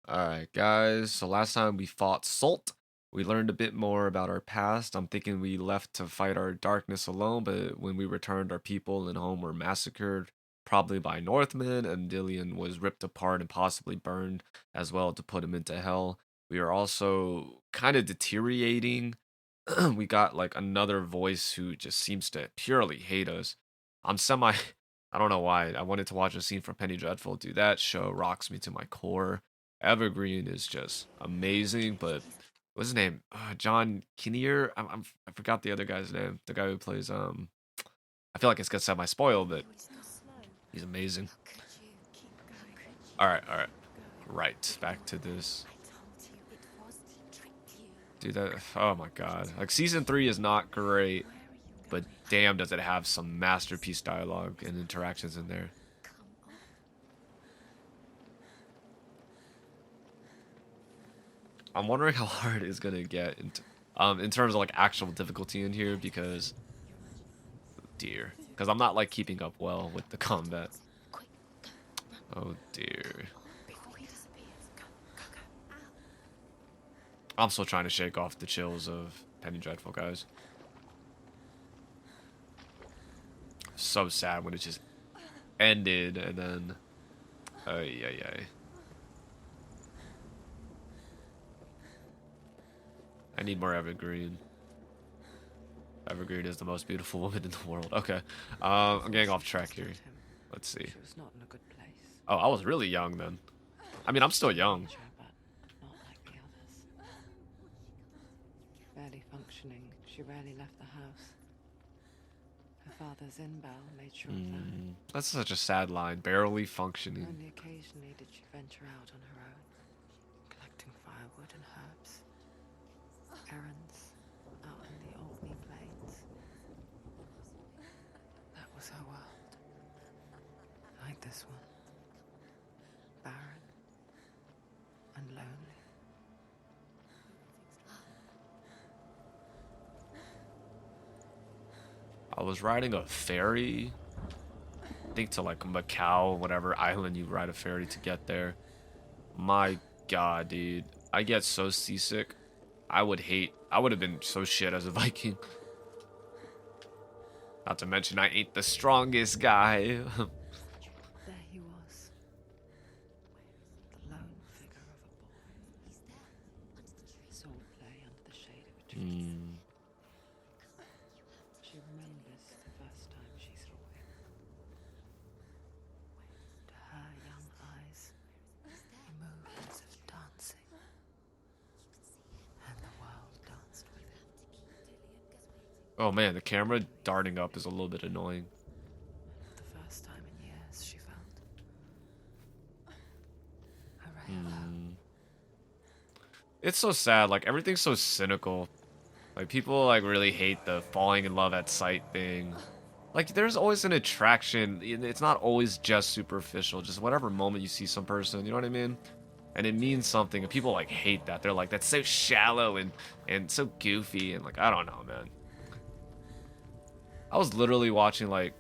Alright, guys. So last time we fought Salt. We learned a bit more about our past. I'm thinking we left to fight our darkness alone, but when we returned, our people and home were massacred, probably by Northmen, and Dillion was ripped apart and possibly burned as well to put him into hell. We are also kind of deteriorating. We got like another voice who just seems to purely hate us. I'm semi. I don't know why. I wanted to watch a scene from Penny Dreadful. Dude, that show rocks me to my core. Evergreen is just amazing, but what's his name? John Kinnear. I forgot the other guy's name. The guy who plays I feel like it's gonna set my spoil, but he's amazing. All right. Right, back to this. Dude, that oh my god. Like season 3 is not great, but damn does it have some masterpiece dialogue and interactions in there. I'm wondering how hard it's gonna get in terms of like actual difficulty in here because dear, because I'm not like keeping up well with the combat. Oh dear, I'm still trying to shake off the chills of Penny Dreadful, guys. So sad when it just ended and then, yeah. I need more Evergreen. Evergreen is the most beautiful woman in the world. Okay. I'm getting off track here. Let's see. She was not in a good place. Oh, I was really young then. I mean, I'm still young. But not like the others. Barely functioning, she rarely left the house. Her father's in-bow made sure of that. That's such a sad line. Barely functioning. Only occasionally did she venture out on her own, collecting firewood and herbs. Errands out in the Orkney Plains. That was her world. Like this one. Barren and lonely. I was riding a ferry, I think to like Macau, whatever island you ride a ferry to get there. My god, dude. I get so seasick. I would have been so shit as a Viking. Not to mention, I ain't the strongest guy. There he was. The lone figure of a boy. Saw play under the shade of a tree. She remembers the first time she saw him. To her young eyes, he moved as if dancing. And the world danced with him. Oh man, the camera darting up is a little bit annoying. For the first time in years, she felt a ray of hope. It's so sad, like everything's so cynical. Like people like really hate the falling in love at sight thing. Like there's always an attraction. It's not always just superficial. Just whatever moment you see some person, you know what I mean? And it means something. And people like hate that. They're like, that's so shallow and so goofy and like I don't know, man. I was literally watching like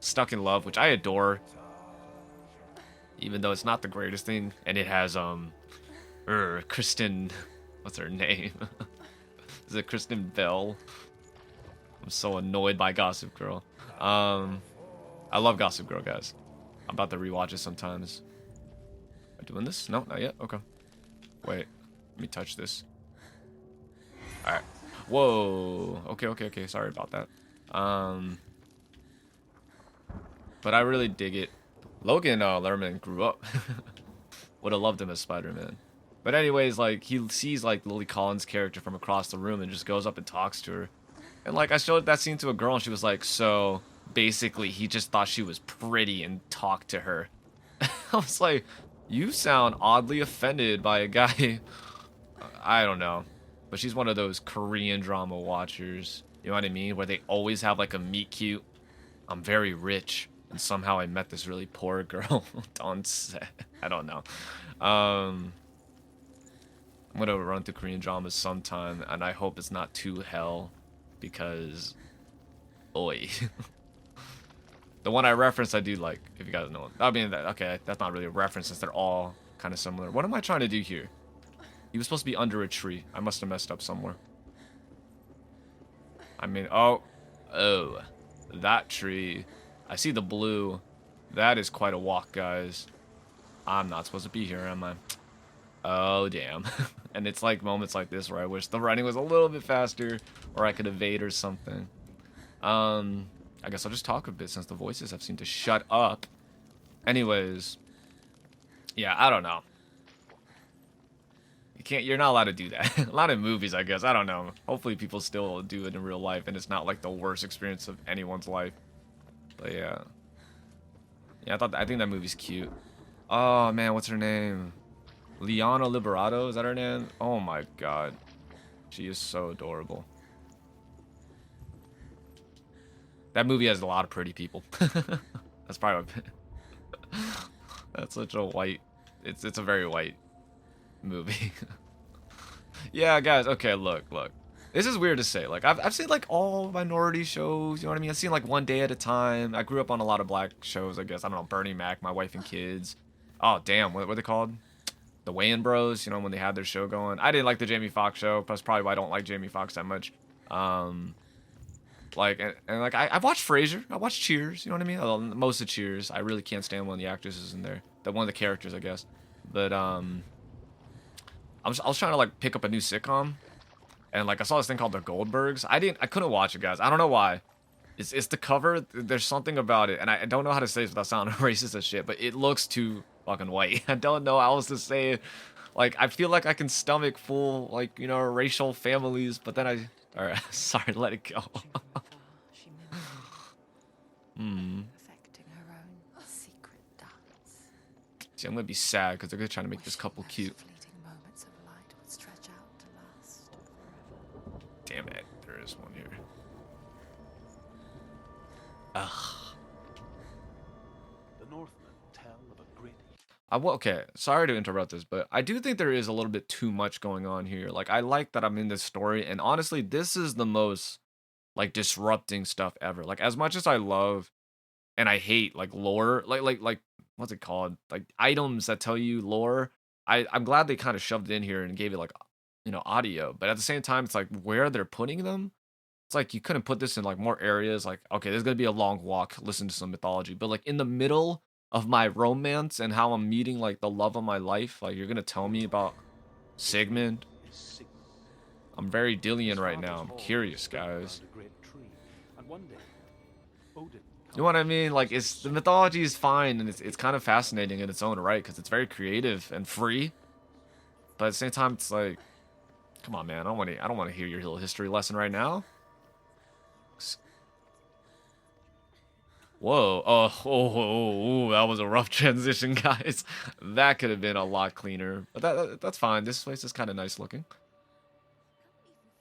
Stuck in Love, which I adore, even though it's not the greatest thing, and it has Kristen, what's her name? Is it Kristen Bell? I'm so annoyed by Gossip Girl. I love Gossip Girl, guys. I'm about to rewatch it sometimes. Am I doing this? No, not yet. Okay. Wait, let me touch this. All right. Whoa. Okay. Sorry about that. But I really dig it. Logan Lerman grew up. Would have loved him as Spider-Man. But anyways, like he sees like Lily Collins' character from across the room and just goes up and talks to her. And like I showed that scene to a girl and she was like, so basically he just thought she was pretty and talked to her. I was like, you sound oddly offended by a guy. I don't know. But she's one of those Korean drama watchers. You know what I mean? Where they always have like a meet cute. I'm very rich, and somehow I met this really poor girl. Don't say. I don't know. I'm gonna run through Korean dramas sometime, and I hope it's not too hell, because, oi. The one I referenced, I do like. If you guys know, I mean, okay, that's not really a reference since they're all kind of similar. What am I trying to do here? He was supposed to be under a tree. I must have messed up somewhere. I mean, oh, that tree. I see the blue. That is quite a walk, guys. I'm not supposed to be here, am I? Oh, damn. And it's like moments like this where I wish the running was a little bit faster, or I could evade or something. I guess I'll just talk a bit since the voices have seemed to shut up. Anyways, yeah, I don't know. You're not allowed to do that. A lot of movies, I guess. I don't know. Hopefully people still do it in real life and it's not like the worst experience of anyone's life. But yeah. Yeah, I think that movie's cute. Oh man, what's her name? Liana Liberato, is that her name? Oh my god. She is so adorable. That movie has a lot of pretty people. That's probably what that's such a white it's a very white movie. Yeah, guys, okay, look. This is weird to say. Like I've seen like all minority shows, you know what I mean? I've seen like One Day at a Time. I grew up on a lot of black shows, I guess. I don't know, Bernie Mac, My Wife and Kids. Oh damn, what were they called? The Wayans Bros, you know, when they had their show going. I didn't like the Jamie Foxx show. That's probably why I don't like Jamie Foxx that much. Like and like I watched Frasier. I watched Cheers. You know what I mean? Although most of Cheers, I really can't stand one of the actresses in there. One of the characters, I guess. But I was trying to like pick up a new sitcom, and like I saw this thing called The Goldbergs. I couldn't watch it, guys. I don't know why. It's the cover. There's something about it, and I don't know how to say this without sounding racist as shit. But it looks too fucking white. I don't know how else to say it. Like I feel like I can stomach full like racial families, but then all right, sorry, let it go. She mimicked perfecting her own secret dance. See, I'm gonna be sad because they're gonna try to make this couple cute. Fleeting moments of light would stretch out to last forever. Damn it, there is one here. Ugh. The Northmen tell of a great Okay, sorry to interrupt this, but I do think there is a little bit too much going on here. Like, I like that I'm in this story, and honestly, this is the most, like, disrupting stuff ever. Like, as much as I love and I hate, like, lore, like, what's it called? Like, items that tell you lore, I'm glad they kind of shoved it in here and gave it, like, audio. But at the same time, it's like, where they're putting them, it's like, you couldn't put this in, like, more areas. Like, okay, there's gonna be a long walk, listen to some mythology. But, like, in the middle of my romance and how I'm meeting like the love of my life, like you're gonna tell me about Sigmund? is Sigmund. I'm very Dillian right now. I'm Hall curious, stood around guys. a great tree, and one day, Odin You know what I mean? Like the mythology is fine and it's kind of fascinating in its own right because it's very creative and free. But at the same time, it's like, come on, man. I don't want to hear your little history lesson right now. Whoa, oh, that was a rough transition, guys. That could have been a lot cleaner, but that's fine. This place is kind of nice looking.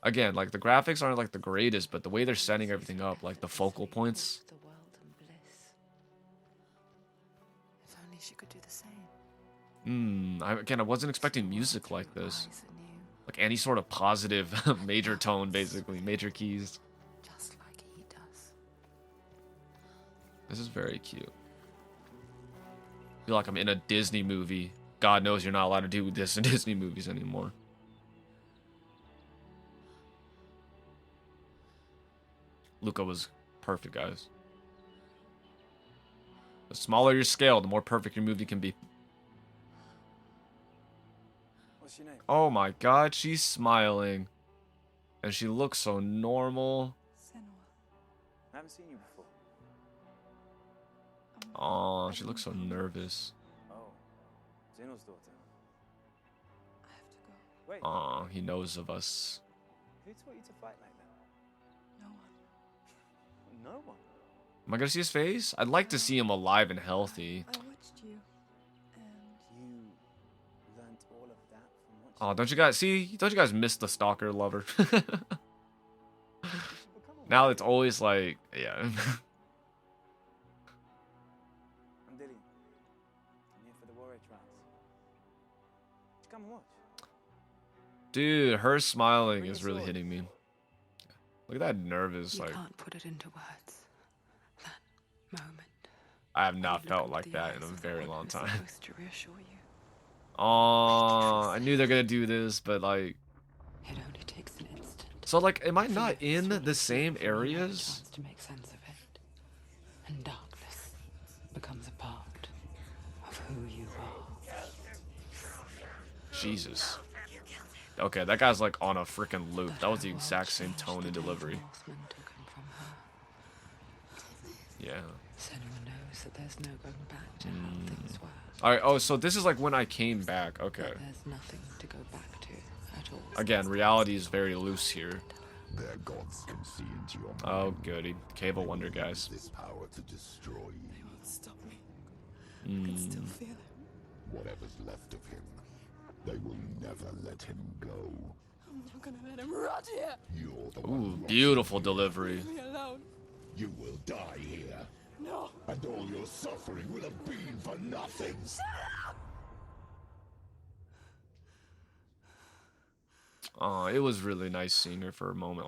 Again, like the graphics aren't like the greatest, but the way they're setting everything up, like the focal points. The world and bliss. If only she could do the same. Again, I wasn't expecting music like this. Rise anew, Like any sort of positive major tone, basically, major keys. just like he does. This is very cute. I feel like I'm in a Disney movie. God knows you're not allowed to do this in Disney movies anymore. Luca was perfect, guys. The smaller your scale, the more perfect your movie can be. What's your name? Oh my god, she's smiling. And she looks so normal. Senua. I haven't seen you before. Oh, she looks so nervous. Oh, Zeno's daughter. I have to go. Wait, Oh, he knows of us. who taught you to fight like that? No one. No one. Am I gonna see his face? I'd like to see him alive and healthy. I watched you, and You learned all of that from watching. Oh, don't you guys miss the stalker lover? You should become a Now warrior. it's always like, yeah. I'm Dillian. I'm here for the warrior trials. Just come and watch. Dude, her smiling Bring is your really sword. hitting me. Look at that nervous, you like, can't put it into words. That moment. I have when not you look felt into like the that in eyes a of the very one long who's time. supposed to reassure you. Oh, I knew they're gonna do this, but like, It only takes an instant. so like, am I For not your in soul the to same sleep and you have a areas? chance to make sense of it. And darkness becomes a part of who you are. Jesus. Okay, that guy's like on a freaking loop. But That was the her world exact same changed tone the and day the delivery. Northmen took him from her. Yeah. Senua knows that there's no going back to how things were. Alright, oh, so this is like when I came back. Okay. But there's nothing to go back to at all. Again, reality is very loose here. Their gods can see into your mind. Oh, goody. Cave of Wonder, guys. This power to destroy you. They won't stop me. I can still feel it. Whatever's left of him, they will never let him go. I'm not gonna let him rot here. You're the Ooh, one. beautiful delivery. Leave me alone. You will die here, No. and all your suffering will have been for nothing. Oh, it was really nice seeing her for a moment.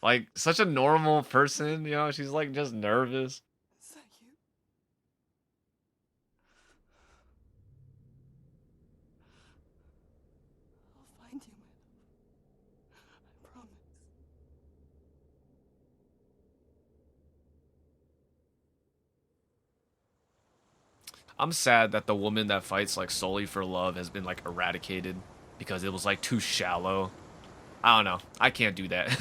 Like such a normal person, you know. She's like just nervous. Is that you? I'll find you, my love. I promise. I'm sad that the woman that fights like solely for love has been like eradicated because it was like too shallow. I don't know. I can't do that.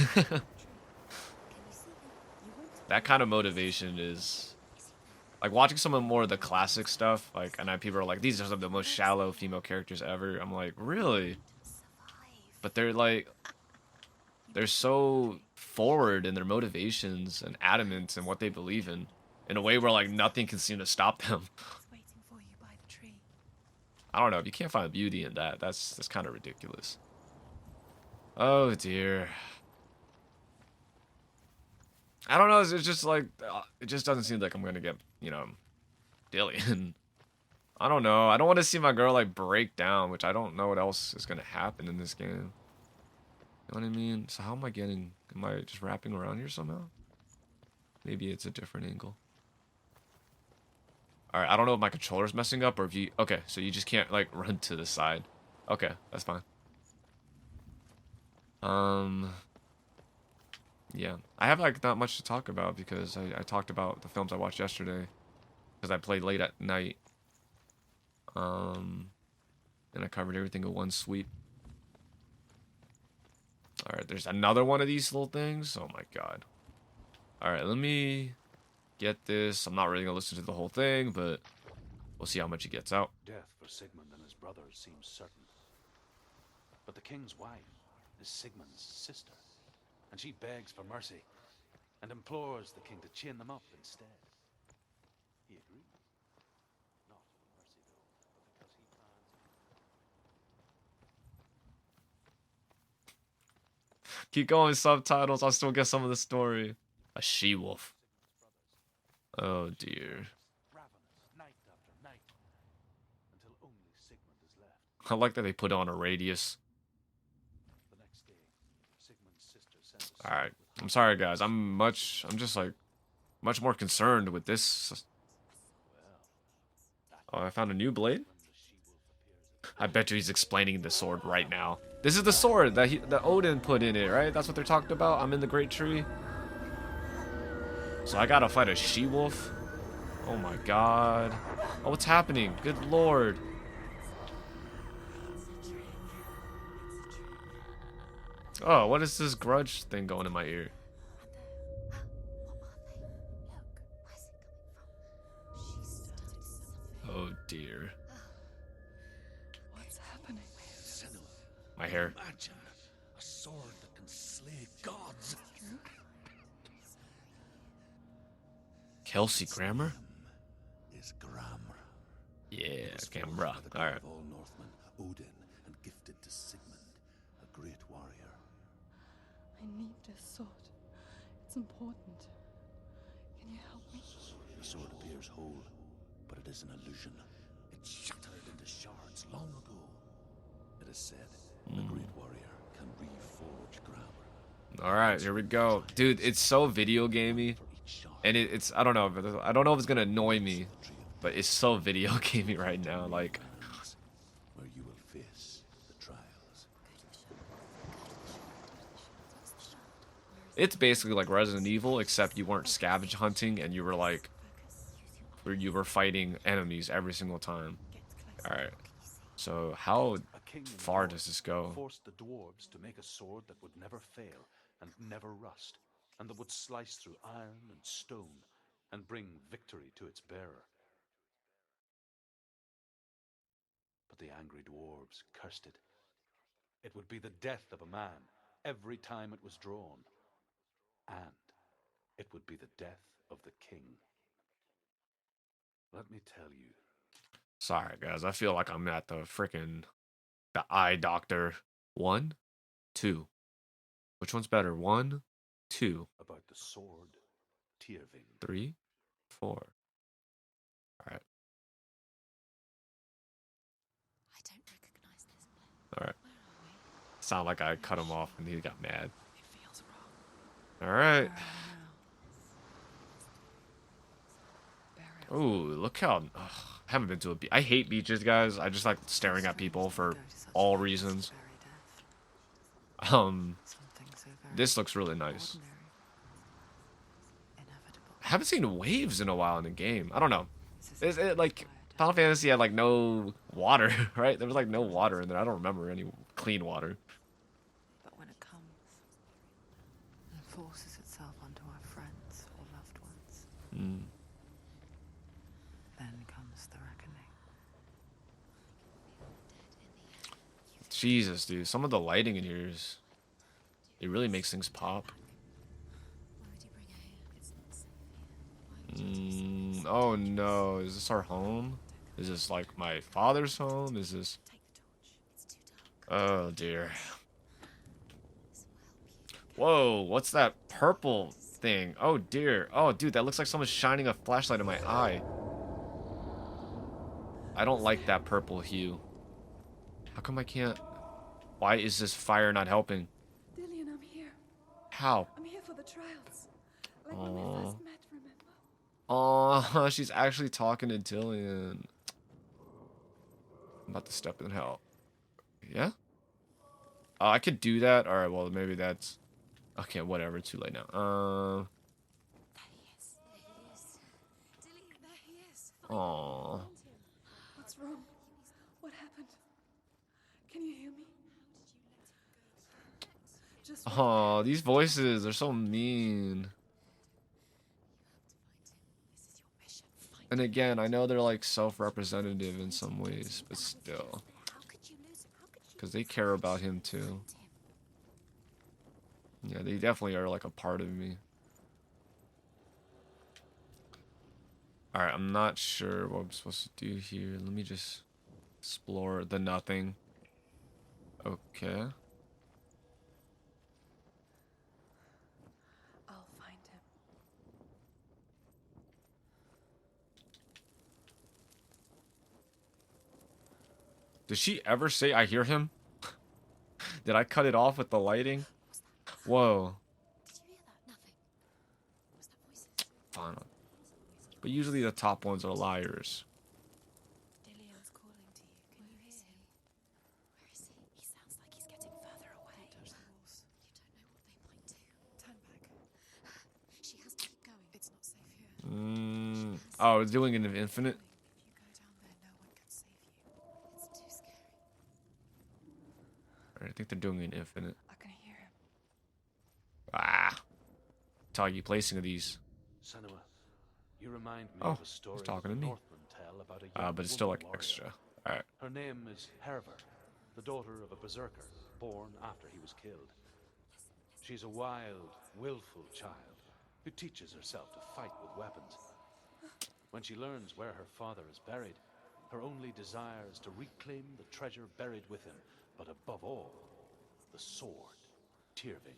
That kind of motivation is like watching some of more of the classic stuff. Like, and then people are like, these are some of the most shallow female characters ever. I'm like, really? But they're like, they're so forward in their motivations and adamant in what they believe in a way where like nothing can seem to stop them. Waiting for you by the tree. I don't know. If you can't find beauty in that, that's kind of ridiculous. Oh dear. I don't know. It's just like it just doesn't seem like I'm gonna get, you know, Dillian. I don't know. I don't want to see my girl like break down, which I don't know what else is gonna happen in this game. You know what I mean? So how am I getting? Am I just wrapping around here somehow? Maybe it's a different angle. All right. I don't know if my controller's messing up or if you. Okay, so you just can't like run to the side. Okay, that's fine. Yeah, I have like not much to talk about because I talked about the films I watched yesterday because I played late at night. And I covered everything in one sweep. All right, there's another one of these little things. Oh my god. All right, let me get this. I'm not really gonna listen to the whole thing, but we'll see how much he gets out. Death for Sigmund and his brothers seems certain. But the king's wife is Sigmund's sister, and she begs for mercy and implores the king to chain them up instead. He agrees. Not for mercy, though, but because he plans. Keep going, subtitles. I'll still get some of the story. A she-wolf. Oh dear. Ravenous night after night, until only Sigmund is left. I like that they put on a radius. The next day, Sigmund's sister sends a All right. with I'm sorry, guys. I'm just like much more concerned with this. Oh, I found a new blade. I bet you he's explaining the sword right now. This is the sword that Odin put in it, right? That's what they're talking about. I'm in the Great Tree. So I gotta fight a she-wolf. Oh my god. Oh, what's happening? Good lord. Oh, what is this grudge thing going in my ear? Oh dear. What's happening? My hair. Imagine a sword that can slay gods. Kelsey Grammer? Is grammar. Yeah, Was Grammer. forged by the god Alright. of all Northmen, Odin, and gifted to Sigmund, a great warrior. I need this sword. It's important. Can you help me? The sword appears whole, but it is an illusion. It shattered into shards long ago. It is said a great warrior can reforge grammar. Alright, here we go. Dude, it's so video gamey. For each shard, And it's I don't know if it's gonna annoy me, but it's so video gamey right now. Like face the trials. It's basically like Resident Evil, except you weren't scavenge hunting and you were like, or you were fighting enemies every single time. All right. So how A king in the far north does this go? forced the dwarves to make a sword that would never fail and never rust, and that would slice through iron and stone and bring victory to its bearer. But the angry dwarves cursed it. It would be the death of a man every time it was drawn, and it would be the death of the king. Let me tell you, Sorry, guys. I feel like I'm at the eye doctor. 1, 2. Which one's better? 1, 2, about the sword Tyrving. 3, 4. All right. I don't recognize this place. All right. Where are we? Sound like I cut him off and he got mad. It feels wrong. All right. Burial. Ooh, look how. Ugh, I haven't been to a beach. I hate beaches, guys. I just like staring at people for all reasons. This looks really nice. I haven't seen waves in a while in the game. I don't know. Is it like Final Fantasy had like no water, right? There was like no water in there. I don't remember any clean water. But when it comes and forces itself onto our friends or loved ones, then comes the reckoning. Jesus, dude. Some of the lighting in here is... It really makes things pop. Oh no, is this our home? Is this like my father's home? Is this... Oh dear. Whoa, what's that purple thing? Oh dear. Oh dude, that looks like someone's shining a flashlight in my eye. I don't like that purple hue. How come I can't... Why is this fire not helping? Dillian, I'm here. How? I'm here for the trials. Like when we first met, remember? Oh, she's actually talking to Dillian. I'm about to step in hell. Yeah? Oh, I could do that? Alright, well, maybe that's... Okay, whatever. Too late now. There he is. Dillian, there he is. Aww. What's wrong? What happened? Can you hear me? Just Oh, these voices are so mean. And again, I know they're like self-representative in some ways, but still. Because they care about him too. Yeah, they definitely are like a part of me. Alright, I'm not sure what I'm supposed to do here. Let me just explore the nothing. Okay. I'll find him. Did she ever say I hear him? Did I cut it off with the lighting? Whoa. Did you hear that? Nothing. Was that voices? Fine. But usually the top ones are liars. Dillian's calling to you. Can you hear him? Where is he? He sounds like he's getting further away. Don't touch the walls. You don't know what they might do. Turn back. She has to keep going. It's not safe here. Oh, it's doing an infinite? If you go down there, no one can save you. It's too scary. Alright, I think they're doing an infinite. I can hear him. Ah. Toggy placing of these. Senua, you remind me Oh, of a story he's talking the to me. Northmen tell about a young But it's still woman like warrior. extra. Alright. Her name is Herver, the daughter of a berserker, born after he was killed. She's a wild, willful child who teaches herself to fight with weapons. When she learns where her father is buried, her only desire is to reclaim the treasure buried with him, but above all, the sword, Tyrving.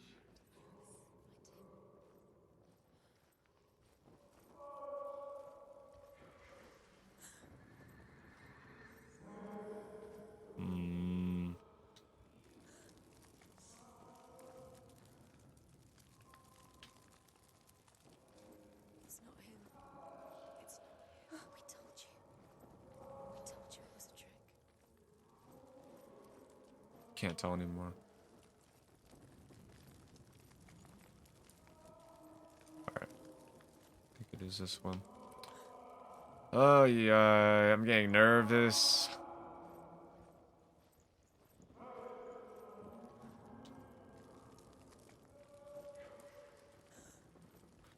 It's not him. It's not him. We told you. We told you it was a trick. can't tell anymore. Alright. I think it is this one. Oh yeah, I'm getting nervous.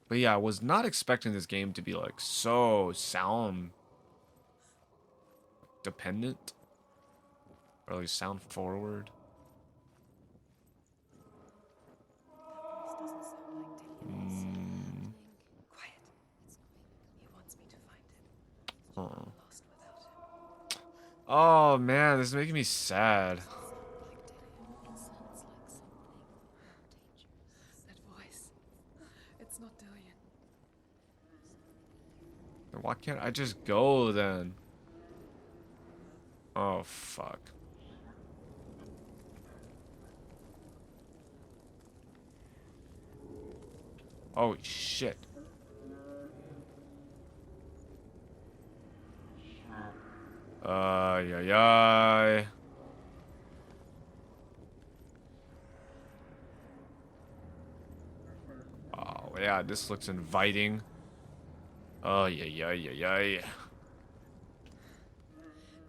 But yeah, I was not expecting this game to be like so sound dependent. Or at least sound forward. That voice doesn't sound like Dillian's. Quiet. He wants me to find him. Huh. I'm lost without him. Oh man, this is making me sad. Like Dillian. It sounds like something more dangerous. That voice. It's not Dillian. Then why can't I just go then? Oh fuck. Oh shit. Yeah, yeah. Oh yeah, this looks inviting. Oh yeah, yeah, yeah, yeah.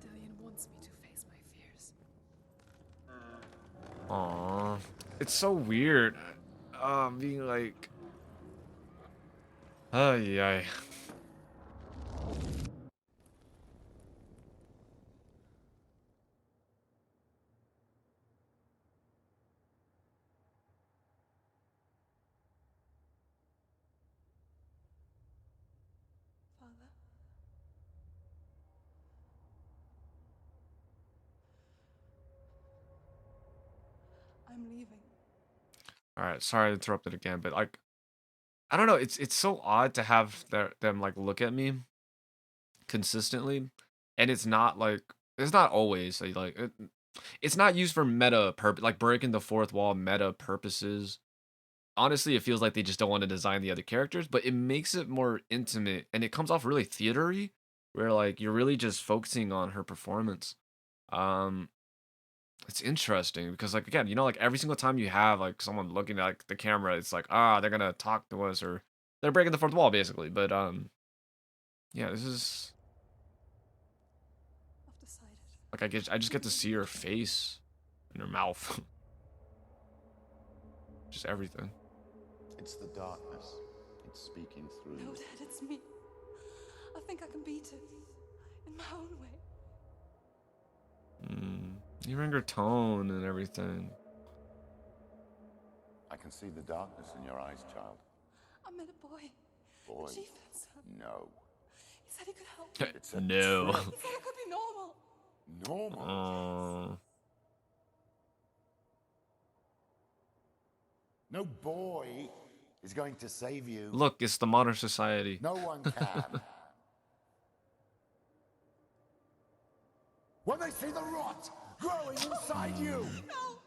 Dillian wants me to face my fears. Aww. It's so weird. Being like, oh yeah. Father? I'm leaving. All right, sorry to interrupt it again, but like, I don't know. It's so odd to have them like look at me consistently, and it's not always it's not used for meta purpose, like breaking the fourth wall meta purposes. Honestly, it feels like they just don't want to design the other characters, but it makes it more intimate, and it comes off really theatery, where like you're really just focusing on her performance. Um, it's interesting because like again, like every single time you have like someone looking at like the camera, it's like they're gonna talk to us or they're breaking the fourth wall basically. But yeah, this is I've decided. like I just get to see her face and her mouth, just everything. It's the darkness. It's speaking through No, you. Dad, it's me. I think I can beat it. In my own way. Even her tone and everything. I can see the darkness in your eyes, child. I met a boy. Boy. The chieftain's son. No. He said he could help me. It's a No. trick. He said I could be normal. Normal. No boy is going to save you. Look, it's the modern society. No one can. When they see the rot growing inside you, No.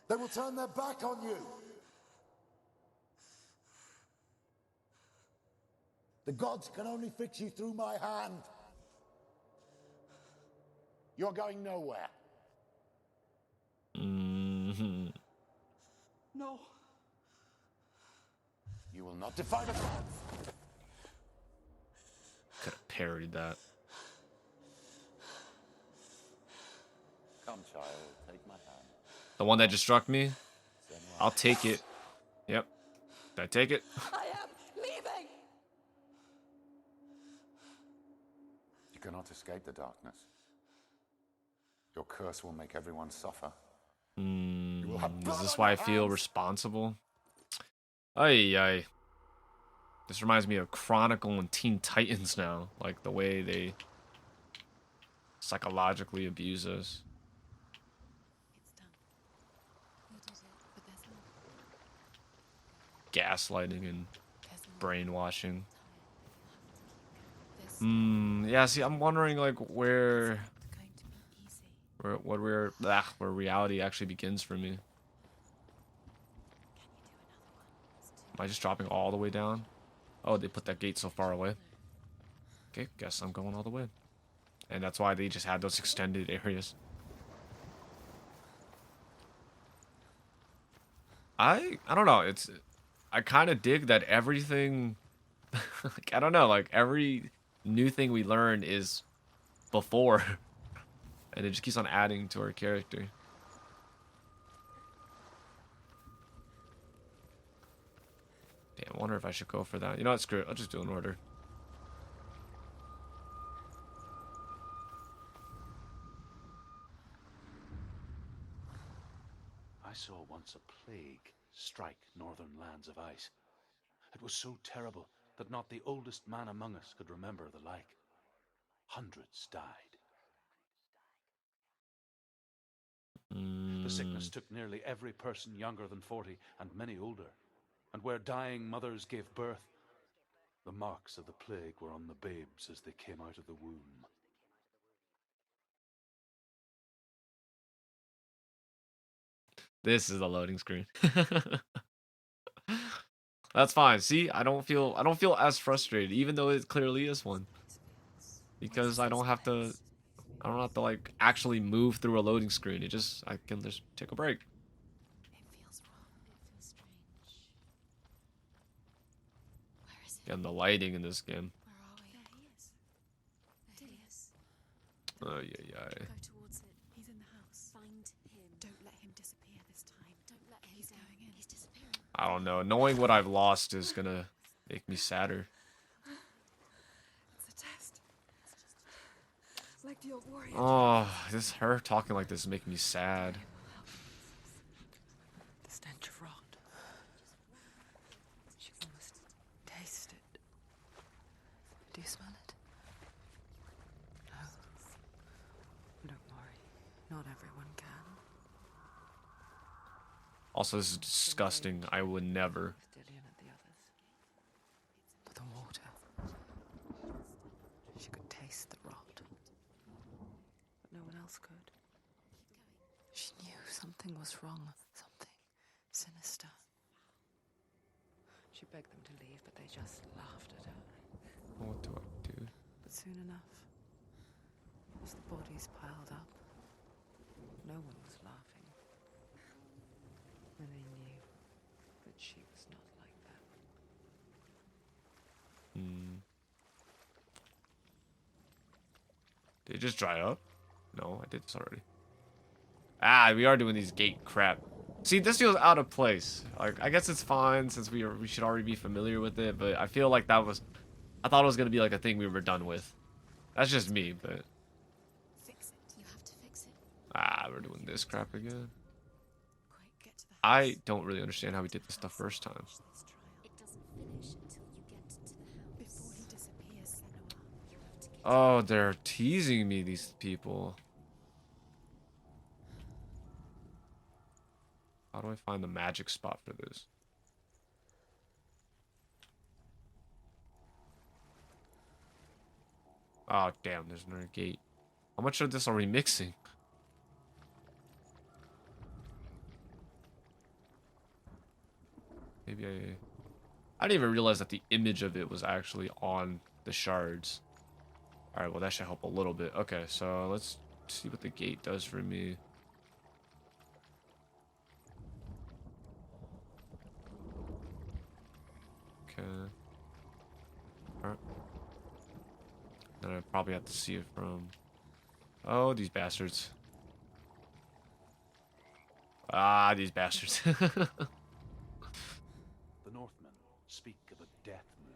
they will turn their back on you. The gods can only fix you through my hand. You're going nowhere. No. You will not defy the gods. Could have parried that. Come, child, take my hand. The one that just struck me? I'll take it. Yep. Did I take it? I am leaving. You cannot escape the darkness. Your curse will make everyone suffer. You will have Is blood this on why I your feel hands. responsible? Ay. This reminds me of Chronicle and Teen Titans now. Like the way they psychologically abuse us. It's done. We did it, but there's more. Gaslighting and There's more. brainwashing. There's Yeah, see, I'm wondering like where not going to be easy. where reality actually begins for me. Can you do another one? It's too Am I just dropping all the way down? Oh, they put that gate so far away. Okay, guess I'm going all the way. And that's why they just had those extended areas. I don't know. I kind of dig that everything. Like, I don't know. Like every new thing we learn is before, and it just keeps on adding to our character. Damn, I wonder if I should go for that. You know what? Screw it. I'll just do an order. I saw once a plague strike northern lands of ice. It was so terrible that not the oldest man among us could remember the like. Hundreds died. The sickness took nearly every person younger than 40 and many older. And where dying mothers gave birth, the marks of the plague were on the babes as they came out of the womb. This is a loading screen. That's fine. See, I don't feel as frustrated, even though it clearly is one. Because I don't have to like actually move through a loading screen. I can just take a break. It feels wrong. It feels strange. Where is it? And the lighting in this game. Where are we? There he is. There he is. Oh yeah. Go towards it. He's in the house. Find him. Don't let him disappear this time. Don't let him He's down. going in. He's disappearing. I don't know. Knowing what I've lost is gonna make me sadder. It's a test. Like the old warrior. Oh, her talking like this is making me sad. The stench of rot. She can almost taste it. Do you smell it? No. Don't worry. Not everyone can. Also, this is disgusting. I would never. With Dillian and the others. But the water. She could taste the rot. But no one else could. She knew something was wrong. Something sinister. She begged them to leave, but they just laughed at her. What do I do? But soon enough, as the bodies piled up, no one was laughing. And they knew that she was not like that. Did it just dry up? No, I did this already. Ah, we are doing these gate crap. See, this feels out of place. Like, I guess it's fine since we should already be familiar with it, but I feel like I thought it was gonna be like a thing we were done with. That's just me, but Fix it. You have to fix it. we're doing this crap again. Quick, get to the house. I don't really understand how we did this the first time. Finish this trial. It doesn't finish until you get to the house. Before he disappears, Senua. You have to get Oh, they're teasing me, these people. How do I find the magic spot for this? Oh, damn, there's another gate. How much of this are we mixing? Maybe I didn't even realize that the image of it was actually on the shards. Alright, well, that should help a little bit. Okay, so let's see what the gate does for me. Okay. Alright. Then I probably have to see it from... Oh, these bastards. Ah, these bastards. The Northmen speak of a death moon,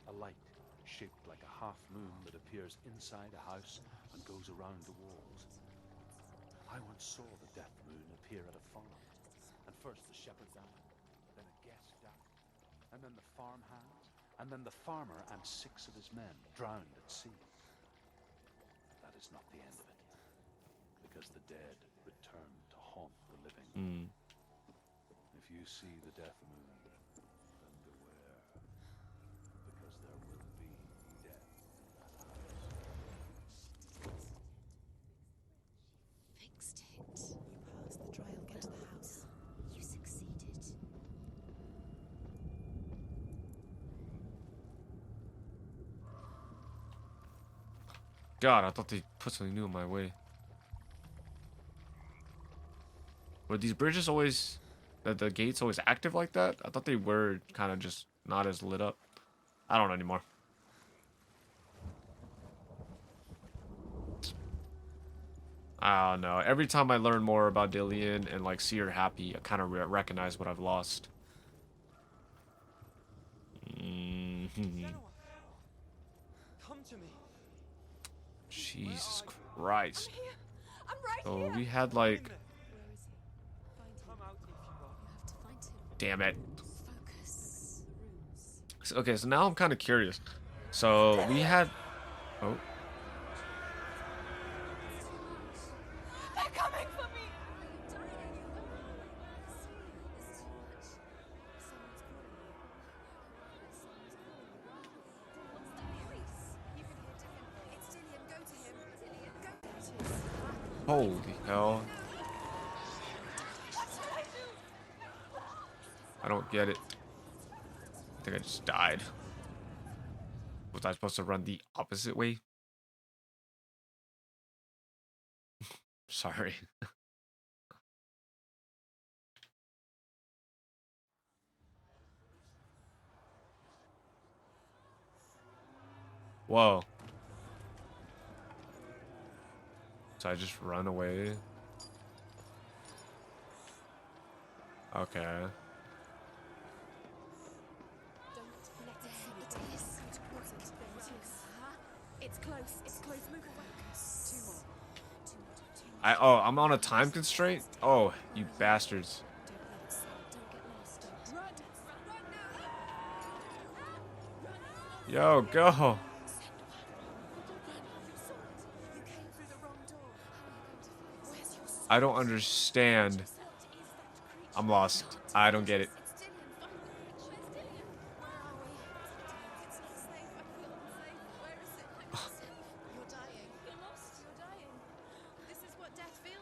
a light shaped like a half moon that appears inside a house and goes around the walls. I once saw the death moon appear at a farm, and first the shepherd died, then a guest died, and then the farmhand, and then the farmer and 6 of his men drowned at sea. That is not the end of it, because the dead return to haunt the living. If you see the death moon, then beware, because there will be death in that house. fixed it. You passed the trial. Get to the house. You succeeded. God, I thought they put something new in my way. Were these bridges always that the gate's always active like that? I thought they were kind of just not as lit up. I don't know anymore. I don't know. Every time I learn more about Dillian and like see her happy, I kind of recognize what I've lost. Come to me. Jesus Christ. I'm here. I'm right So here. we had like, Where is he? Find him. Come out if you are. You have to find him. damn it. Focus. The runes. Okay, so now I'm kind of curious. So we had, oh, They're coming for me. holy hell. I don't get it. I think I just died. Was I supposed to run the opposite way? Sorry. Whoa. So I just run away? Okay. It's close. It's close. Move away. Two more. I'm on a time constraint? Oh, you bastards. Don't let it slow. Don't get lost. Run. Yo, go. I don't understand. I'm lost. I don't get it.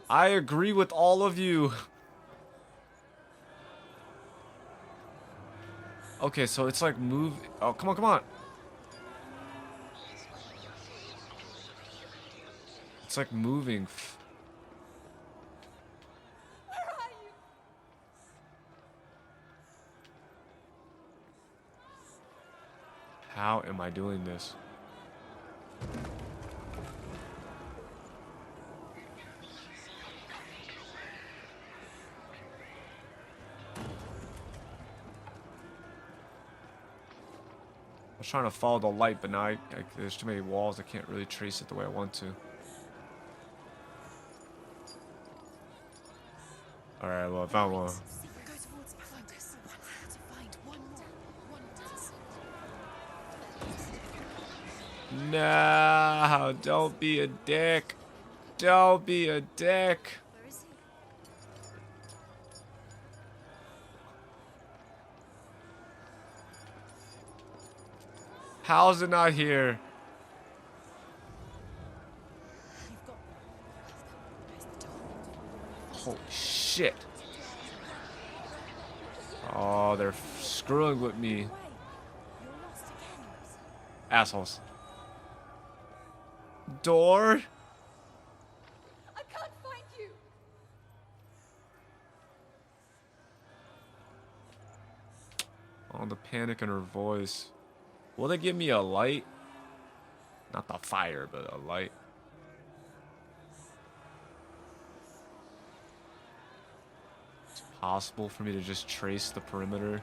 I agree with all of you. Okay, so it's like move. Oh, come on, come on. It's like moving. How am I doing this? I was trying to follow the light, but now there's too many walls. I can't really trace it the way I want to. Alright, well, I found one. Go towards it. Focus. To find one more. One dozen. No, don't be a dick. Don't be a dick. Where is he? How's it not here? You've got. Where's the door? Holy shit. Oh, they're screwing with me. You're lost again. Assholes. Door? I can't find you. Oh, the panic in her voice. Will they give me a light? Not the fire, but a light. It's possible for me to just trace the perimeter.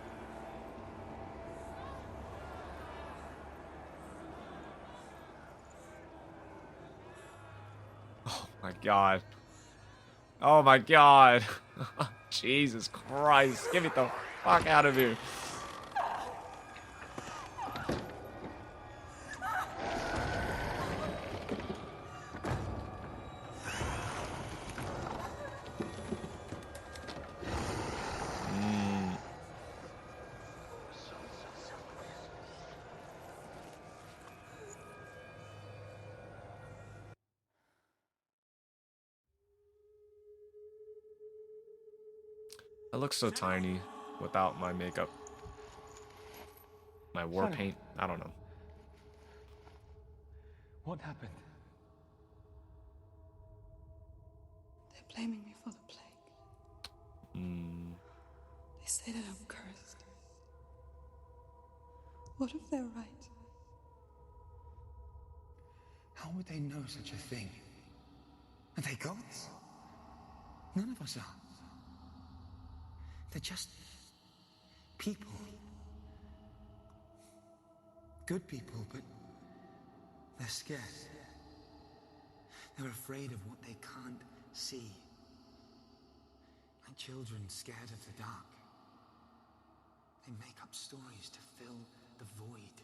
Oh my god. Oh my god. Jesus Christ. Get me the fuck out of here. I look so tiny without my makeup. My war paint. I don't know. What happened? They're blaming me for the plague. say that I'm cursed? What if they're right? How would they know such a thing? Are they gods? None of us are. They're just people. Good people, but they're scared. They're afraid of what they can't see. Like children scared of the dark. They make up stories to fill the void.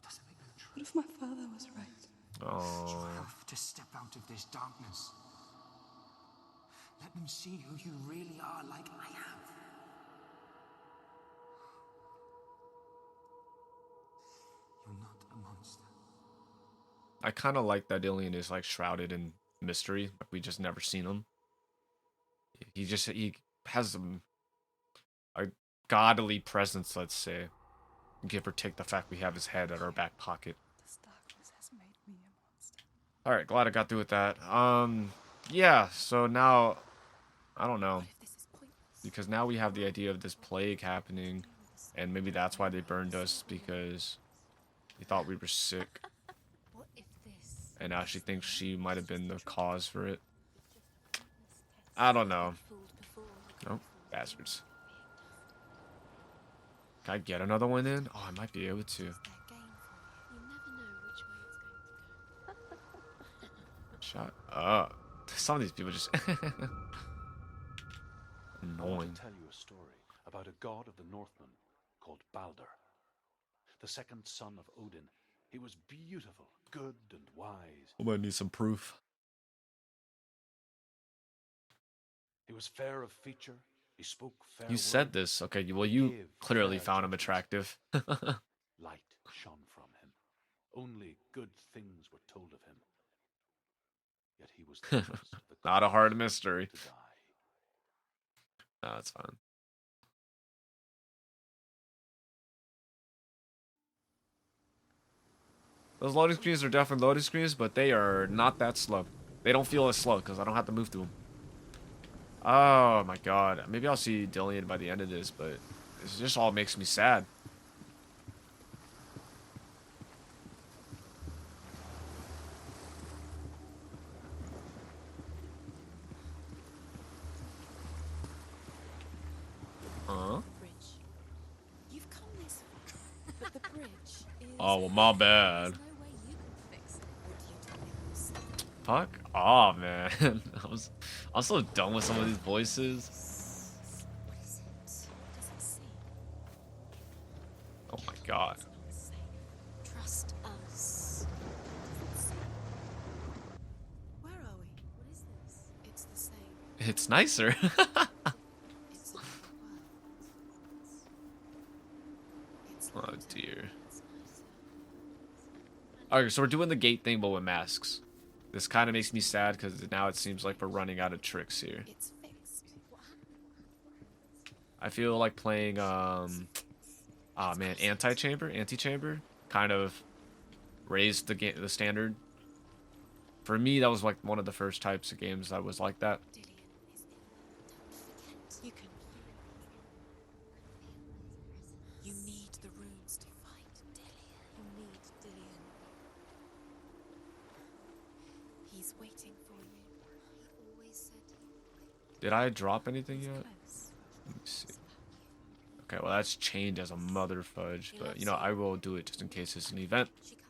That doesn't make them true. What if my father was right? You Oh. have to step out of this darkness. Let them see who you really are, like I have. You're not a monster. I kind of like that Ilian is like shrouded in mystery. Like we just never seen him. He has a godly presence, let's say. Give or take the fact we have his head at our back pocket. This darkness has made me a monster. All right, glad I got through with that. Yeah. So now, I don't know, because now we have the idea of this plague happening, and maybe that's why they burned us, because they thought we were sick. And now she thinks she might have been the cause for it. I don't know. Nope, bastards. Can I get another one in? Oh, I might be able to. Shut up. Some of these people just I want annoying. to tell you a story about a god of the Northmen called Balder, the second son of Odin. He was beautiful, good, and wise. I might need some proof. He was fair of feature. He spoke fair You said words. this. Okay, well, you Gave clearly fair found him judgments. attractive. Light shone from him. Only good things were told of him. Yet he was the first of the Not a hard gods mystery. to die. No, that's fine. Those loading screens are definitely loading screens, but they are not that slow. They don't feel as slow because I don't have to move through them. Oh my god. Maybe I'll see Dillian by the end of this, but this just all makes me sad. Huh? You've come this far, but the bridge is... Oh, well, my bad. There's no way you can fix it. What do you tell me else? Fuck off, man. I'm so done with some of these voices. What is it? Doesn't see. Oh my god. It's not safe. Trust us. Doesn't see. Where are we? What is this? It's the same. It's nicer. It's another world. It's Oh lighter. dear. It's nicer. Okay, so we're doing the gate thing, but with masks. This kind of makes me sad because now it seems like we're running out of tricks here. It's fixed. What happened? I feel like playing, Antichamber kind of raised the standard. For me, that was like one of the first types of games that was like that. Dillian is ill. Don't forget. You can. You need the runes to fight Dillian. You need Dillian. He's waiting for you. He always said he would. Did I drop anything yet? Close. Let me see. Okay, well that's chained as a mother fudge, but you know, I will do it just in case it's an event. She can't.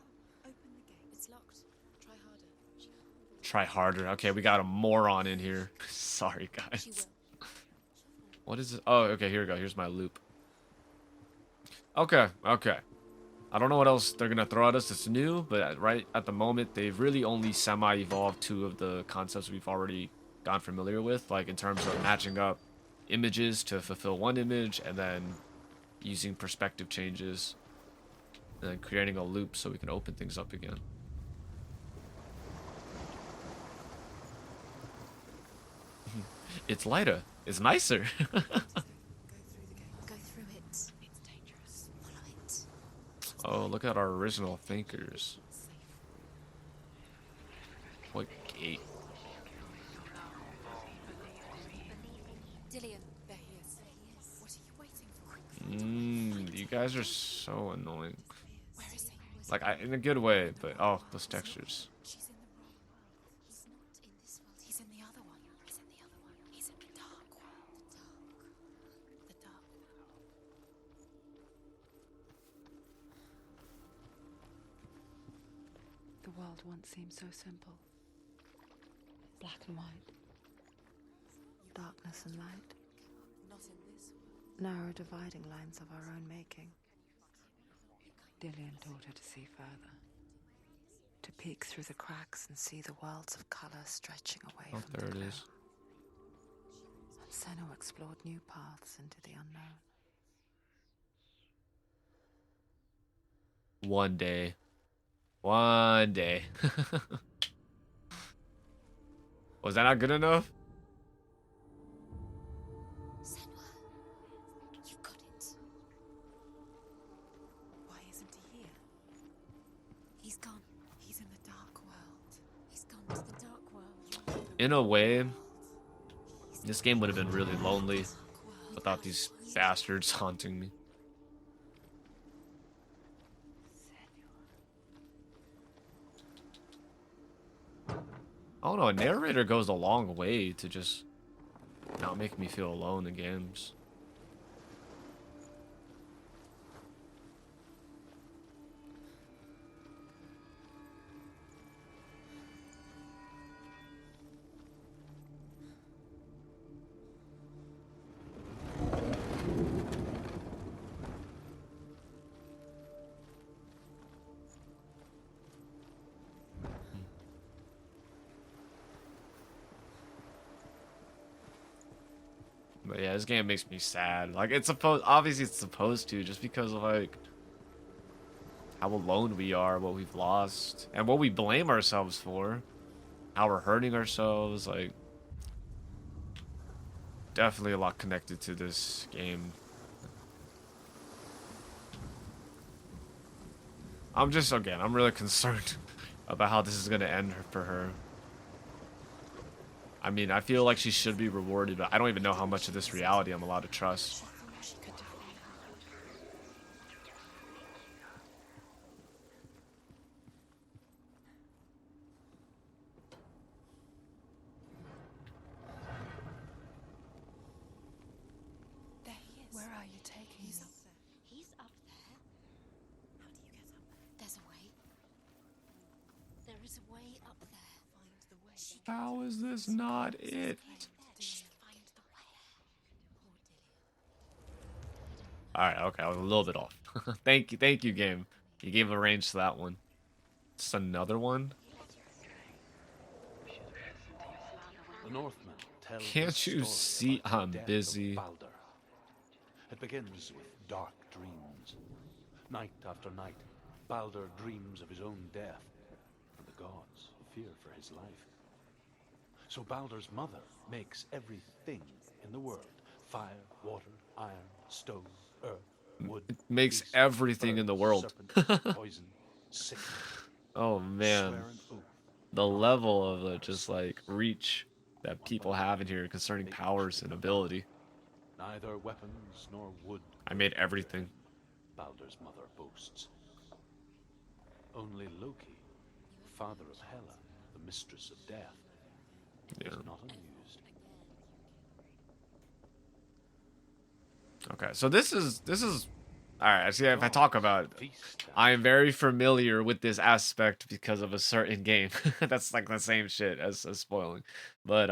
Open the gate. It's locked. Try harder. She can't. Try harder. Okay, we got a moron in here. Sorry, She guys. will. What is it? Oh, okay, here we go. Here's my loop. Okay. I don't know what else they're gonna throw at us that's new, but right at the moment, they've really only semi-evolved two of the concepts we've already gotten familiar with, like in terms of matching up images to fulfill one image, and then using perspective changes, and then creating a loop so we can open things up again. It's lighter. It's nicer. Go through it. It's dangerous. Follow it. Oh, look at our original thinkers. What gate? Dillian, there he is. There he is. guys are so annoying. Where is he? Like, in a good way, but oh, those textures. She's in the wrong world. He's not in this world. He's in the other one. He's in the other one. He's in the dark world. The dark world. The world once seemed so simple. Black and white. Darkness and light. Not in this world. Narrow dividing lines of our own making. Dillian taught her to see further. To peek through the cracks and see the worlds of color stretching away Oh, from there the it glow. is. And Senua explored new paths into the unknown. One day. One day. Was that not good enough? Senua, you got it. Why isn't he here? He's gone. He's in the dark world. He's gone to the dark world. In a way, this game would have been really lonely without these bastards haunting me. I don't know, a narrator goes a long way to just not make me feel alone in games. But yeah, this game makes me sad. Like, it's supposed, obviously it's supposed to, just because of like how alone we are, what we've lost, and what we blame ourselves for, how we're hurting ourselves. Like, definitely a lot connected to this game. I'm just, again, I'm really concerned about how this is gonna end for her. I mean, I feel like she should be rewarded, but I don't even know how much of this reality I'm allowed to trust. There he is. Where are you taking He's me? up there. He's up there. How do you get up there? There's a way. There is a way up there. Find the way. She How is this not it? should find the way. Poor Dillian. Alright, okay, I was a little bit off. Thank you, game. You gave a range to that one. Just another one? The Northmen tell Can't this you story see about the I'm death of busy? Baldur. It begins with dark dreams. Night after night, Baldur dreams of his own death, and the gods fear for his life. So Baldur's mother makes everything in the world: fire, water, iron, stone, earth, wood. Makes beast, everything in bird, the world. serpent, poison, sickness. Oh man, Swear an oath the level of just like reach that people have in here concerning powers and ability. neither weapons nor wood. I made everything. Baldur's mother boasts. Only Loki, father of Hela, the mistress of death, Yeah. is not amused. Okay, so this is all right. See, if I talk about, Feast I am very familiar with this aspect because of a certain game. That's like the same shit as spoiling, but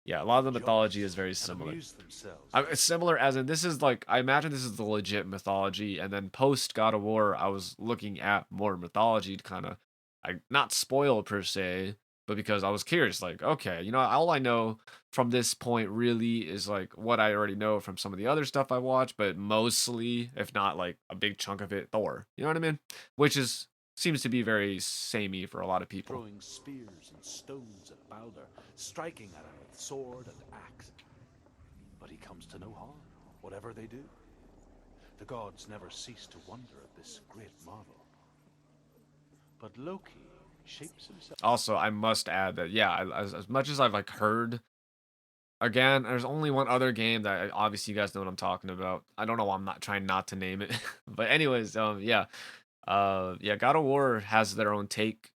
yeah, a lot of the mythology is very and similar. amuse themselves. It's similar as in this is like, I imagine this is the legit mythology, and then post God of War I was looking at more mythology to kind of, I not spoil per se, but because I was curious, like, okay, you know, all I know from this point really is like what I already know from some of the other stuff I watch, but mostly, if not like a big chunk of it, Thor. You know what I mean? Which is seems to be very samey for a lot of people. Throwing spears and stones at Baldur, striking at him with sword and axe. But he comes to no harm, whatever they do. The gods never cease to wonder at this great marvel. But Loki shapes himself. Also, I must add that yeah, as much as I've like heard Again, there's only one other game that obviously you guys know what I'm talking about. I don't know why I'm not trying not to name it. But anyways, yeah. Yeah, God of War has their own take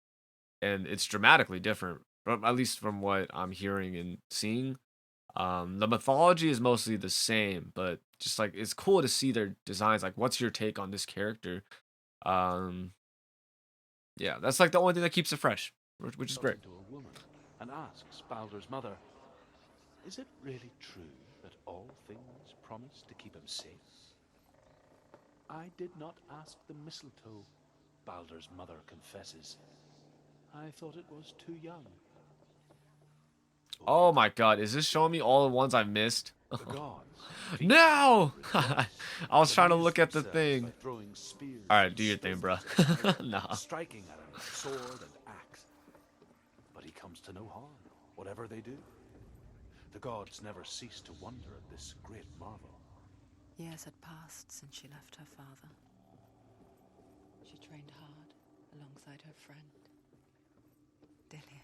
and it's dramatically different, at least from what I'm hearing and seeing. The mythology is mostly the same, but just like it's cool to see their designs. Like, what's your take on this character? Um, yeah, that's like the only thing that keeps it fresh, which is great. To a woman and asks Balder's mother, "Is it really true that all things promise to keep him safe?" "I did not ask the mistletoe," Balder's mother confesses. "I thought it was too young." Oh my god, is this showing me all the ones I missed? The gods No! rejoice. I was The trying to music look at the serves thing. by throwing spears Alright, and do your thing, bro. stones Nah. striking at him with sword and axe. But he comes to no harm, whatever they do. The gods never cease to wonder at this great marvel. Years had passed since she left her father. She trained hard alongside her friend, Dillian.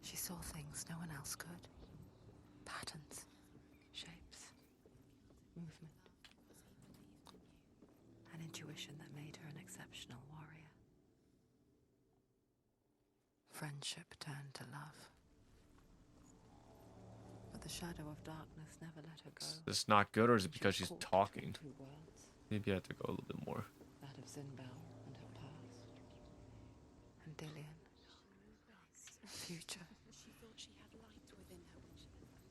She saw things no one else could. Patterns, shapes, movement. An intuition that made her an exceptional warrior. Friendship turned to love. But the shadow of darkness never let her go. Is this not good, or is it because she's Caught talking? between two worlds, Maybe I have to go a little bit more. that of Zinbel and her past, and Dillian, future. She thought she had light within her.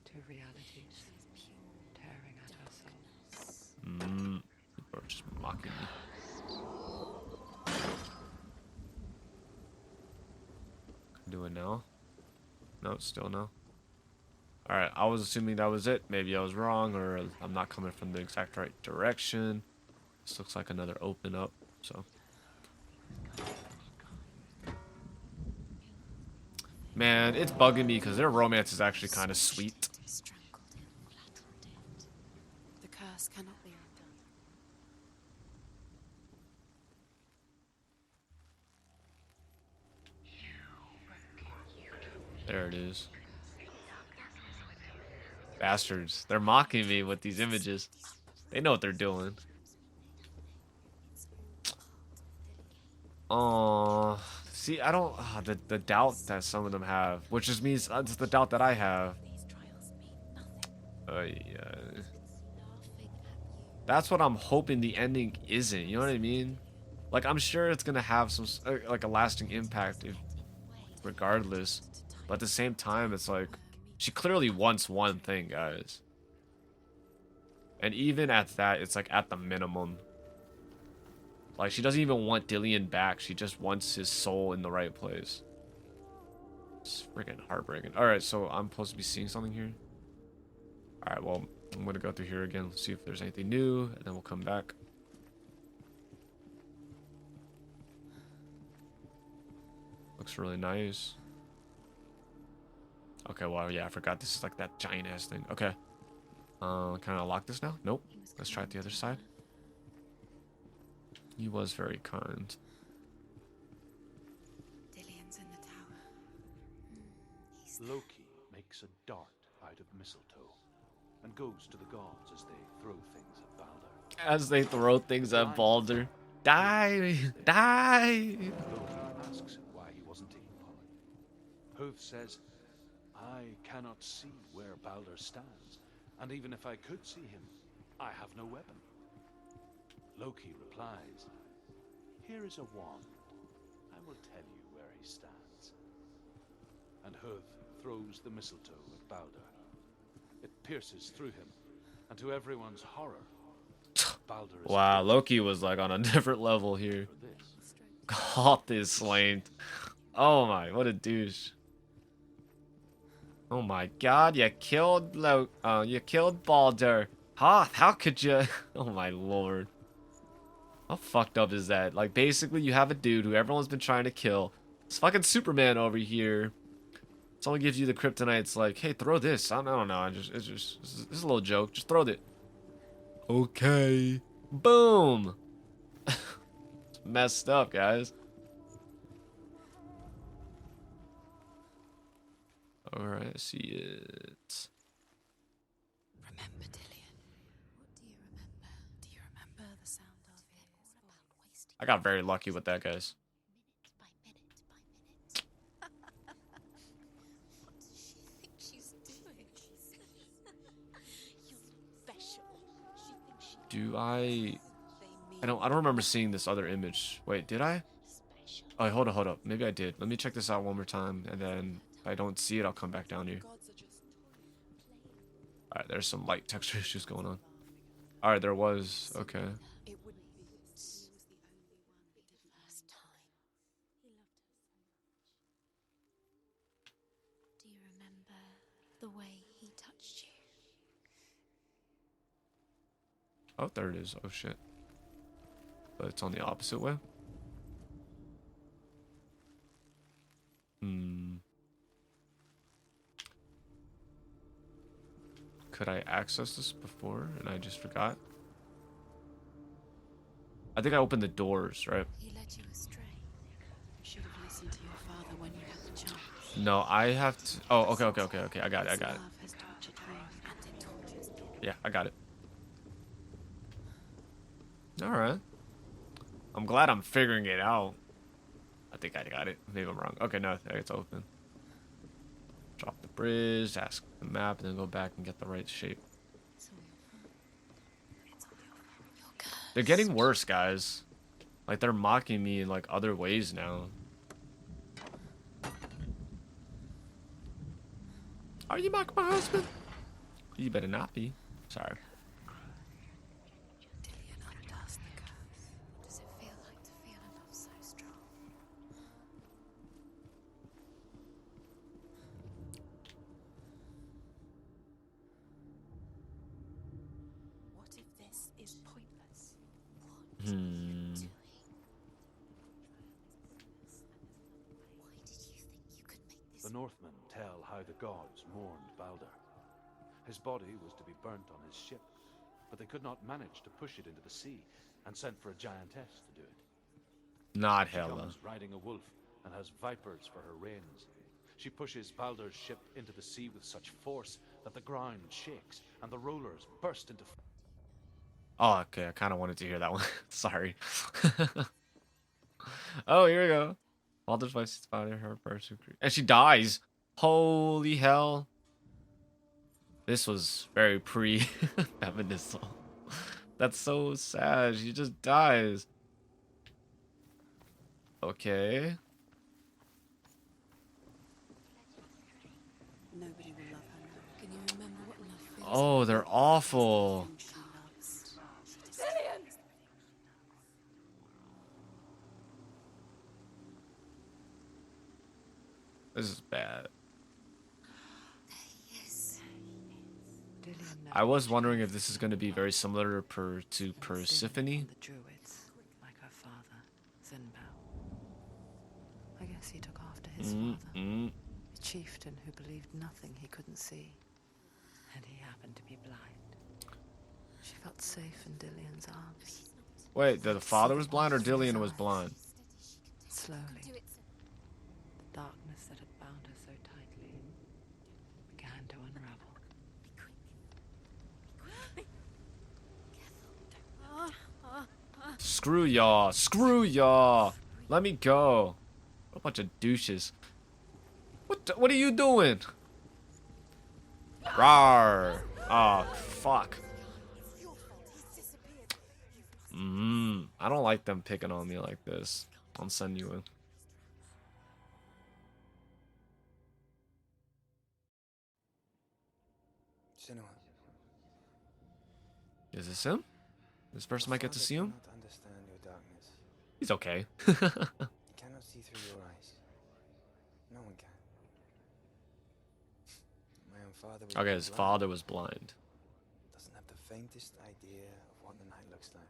Two realities tearing at her soul. People are just mocking me. Do it now? No, still no. Alright, I was assuming that was it. Maybe I was wrong, or I'm not coming from the exact right direction. This looks like another open up, so. Man, it's bugging me because their romance is actually kind of sweet. Strangled him, flattened it. The curse cannot be undone. There it is. Bastards. They're mocking me with these images. They know what they're doing. Oh, see, I don't. The doubt that some of them have, which just means it's the doubt that I have. These trials mean nothing. Yeah. Laughing at you. That's what I'm hoping the ending isn't. You know what I mean? Like, I'm sure it's gonna have some like a lasting impact, regardless. But at the same time, it's like she clearly wants one thing, guys. And even at that, it's like at the minimum. Like, she doesn't even want Dillian back. She just wants his soul in the right place. It's freaking heartbreaking. Alright, so I'm supposed to be seeing something here. Alright, well, I'm going to go through here again. See if there's anything new. And then we'll come back. Looks really nice. Okay, well, yeah, I forgot this is like that giant-ass thing. Okay. Can I unlock this now? Nope. Let's try it the other side. He was very kind. Dillian's in the tower. He's Loki makes a dart out of mistletoe and goes to the gods as they throw things at Balder. As they throw things at Balder. Die! Die! Loki asks him why he wasn't taking part. Hoth says, "I cannot see where Balder stands, and even if I could see him, I have no weapon." Loki replies, "Here is a wand. I will tell you where he stands." And Hoth throws the mistletoe at Balder. It pierces through him, and to everyone's horror, Balder is Wow, killed. Loki was like on a different level here. For this, Goth is slain. Oh my, what a douche. Oh my god, you killed you killed Balder. Hoth, how could you? Oh my lord. How fucked up is that? Like, basically, you have a dude who everyone's been trying to kill. It's fucking Superman over here. Someone gives you the kryptonite. It's like, hey, throw this. I don't know. It's just a little joke. Just throw it. Okay. Boom. It's messed up, guys. Alright, I see it. Remember, Dillian? What do you remember? Do you remember the sound of it? All about wasting. I got very lucky with that, guys. Minute by minute by minute. What does she think she's doing? You're special. She thinks she. Do I don't remember seeing this other image. Wait, did I? Special. Oh, hold up. Maybe I did. Let me check this out one more time, and then if I don't see it, I'll come back down here. Alright, there's some light texture issues going on. Alright, there was. Okay. It wouldn't be. First time. He loved her so much. Do you remember the way he touched you? Oh, there it is. Oh, shit. But it's on the opposite way. Could I access this before and I just forgot? I think I opened the doors, right? He led you astray. You should have listened to your father when you had the chance. No, I have to. Oh, okay. I got it. Love has tortured him, and it tortures me. Yeah, I got it. Alright. I'm glad I'm figuring it out. I think I got it. Maybe I'm wrong. Okay, no, it's open. Drop the bridge, ask the map, and then go back and get the right shape. It's all your fault. It's all your fault. You're cursed. They're getting worse, guys. Like, they're mocking me in, like, other ways now. Are you mocking my husband? You better not be. Sorry. Dillian undoes the curse. What does it feel like to feel a love so strong? What if this is pointless? What are you doing? Why did you think you could make this? The Northmen tell how the gods mourned Balder. His body was to be burnt on his ship, but they could not manage to push it into the sea and sent for a giantess to do it. Not She Hela. comes riding a wolf and has vipers for her reins. She pushes Balder's ship into the sea with such force that the ground shakes and the rollers burst into Oh, okay. I kind of wanted to hear that one. Sorry. Oh, here we go. Baldur's wife spotted her person, and she dies. Holy hell! This was very pre-feminism. That's so sad. She just dies. Okay. Nobody will love her now. Can you remember what love feels Oh, they're awful. like? She loves. This is bad. Yes. I was wondering if this is going to be very similar to Persephone. The Druids, like her father, Zinbao. I guess he took after his father, a chieftain who believed nothing he couldn't see, and he happened to be blind. She felt safe in Dillian's arms. Wait, the father was blind or Dillian was blind? Slowly, the darkness that had bound her so tightly began to unravel. Screw y'all. Screw y'all. Let me go. What a bunch of douches. What are you doing? Rawr. Oh, fuck. I don't like them picking on me like this. I'll send you in. Senua, Is this him? This person might get to see him? cannot understand your darkness. He's okay. He cannot see through your eyes. No one can. My own father was Okay, his blind. father was blind. Doesn't have the faintest idea of what the night looks like.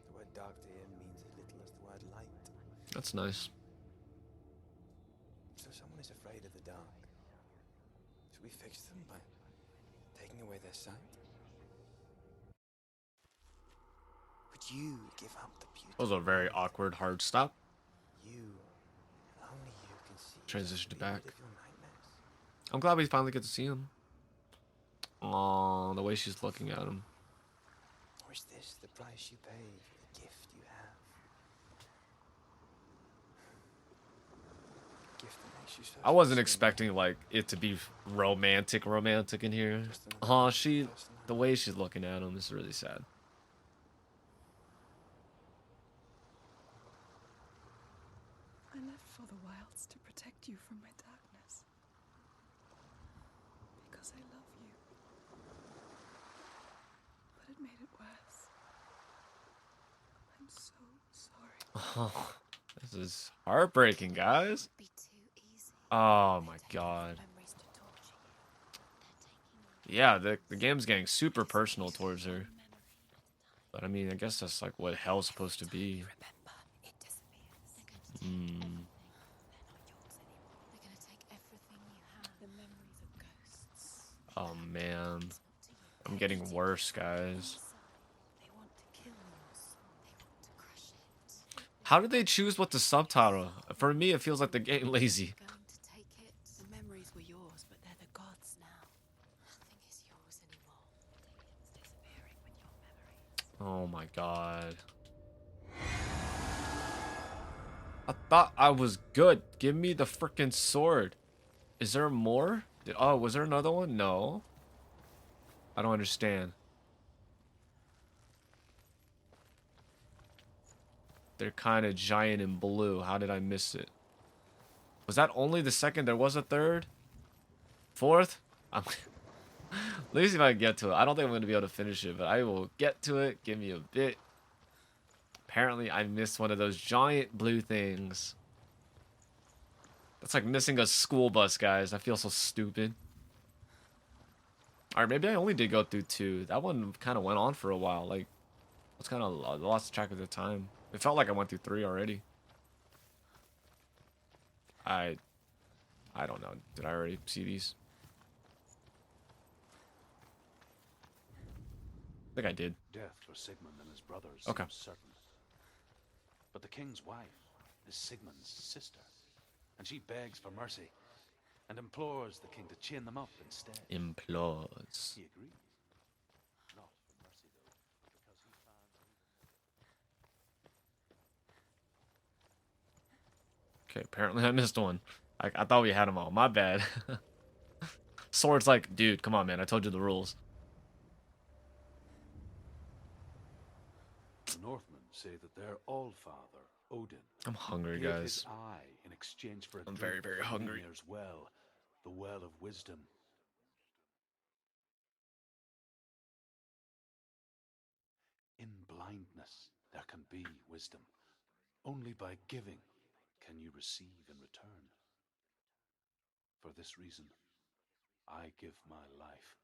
The word dark to him means as little as the word light. That's nice. So someone is afraid of the dark. Should we fix them by taking away their sight? Would you give up the beauty? That was a very awkward hard stop. You, only you can see. Transition to the beauty back. of your nightmare. I'm glad we finally get to see him. Oh, the way she's looking at him. Or is this the price you pay for the gift you have? A gift that makes you so I wasn't special, expecting like it to be romantic in here. Just another Oh, person the way she's looking at him is really sad. I left for the wilds to protect you from my darkness. Because I love you. But it made it worse. I'm so sorry. Oh, this is heartbreaking, guys. Be too easy. Oh my god. Memories to torture you. Yeah, the game's getting super personal towards her. But I mean, I guess that's like what hell's supposed to be. Remember, it disappears. They're gonna take everything you have. The memories of ghosts. Oh man. I'm getting worse, guys. They want to kill your soul. They want to crush it. How did they choose what to subtitle? For me, it feels like they're getting lazy. Going to take it. The memories were yours, but they're the gods now. Nothing is yours anymore. It's disappearing with your memories. Oh my god. I thought I was good. Give me the freaking sword. Is there more? Oh, was there another one? No. I don't understand. They're kind of giant and blue. How did I miss it? Was that only the second? There was a third? Fourth? Let me see if I can get to it. I don't think I'm going to be able to finish it, but I will get to it. Give me a bit. Apparently, I missed one of those giant blue things. That's like missing a school bus, guys. I feel so stupid. Alright, maybe I only did go through 2. That one kind of went on for a while. Like, I was kind of lost track of the time. It felt like I went through 3 already. I don't know. Did I already see these? I think I did. Death for Sigmund and his brothers Okay. seems certain. But the king's wife is Sigmund's sister, and she begs for mercy and implores the king to chain them up instead. Implores. He agrees. Not for mercy, though, because he found Okay, apparently I missed one. I thought we had them all. My bad. Sword's like, dude, come on, man. I told you the rules. the Northmen say that their all-father, Odin, I'm hungry, gave guys. his eye in exchange for a I'm drink very from hungry. Mimir's well, the well of wisdom. In blindness, there can be wisdom. Only by giving can you receive in return. For this reason, I give my life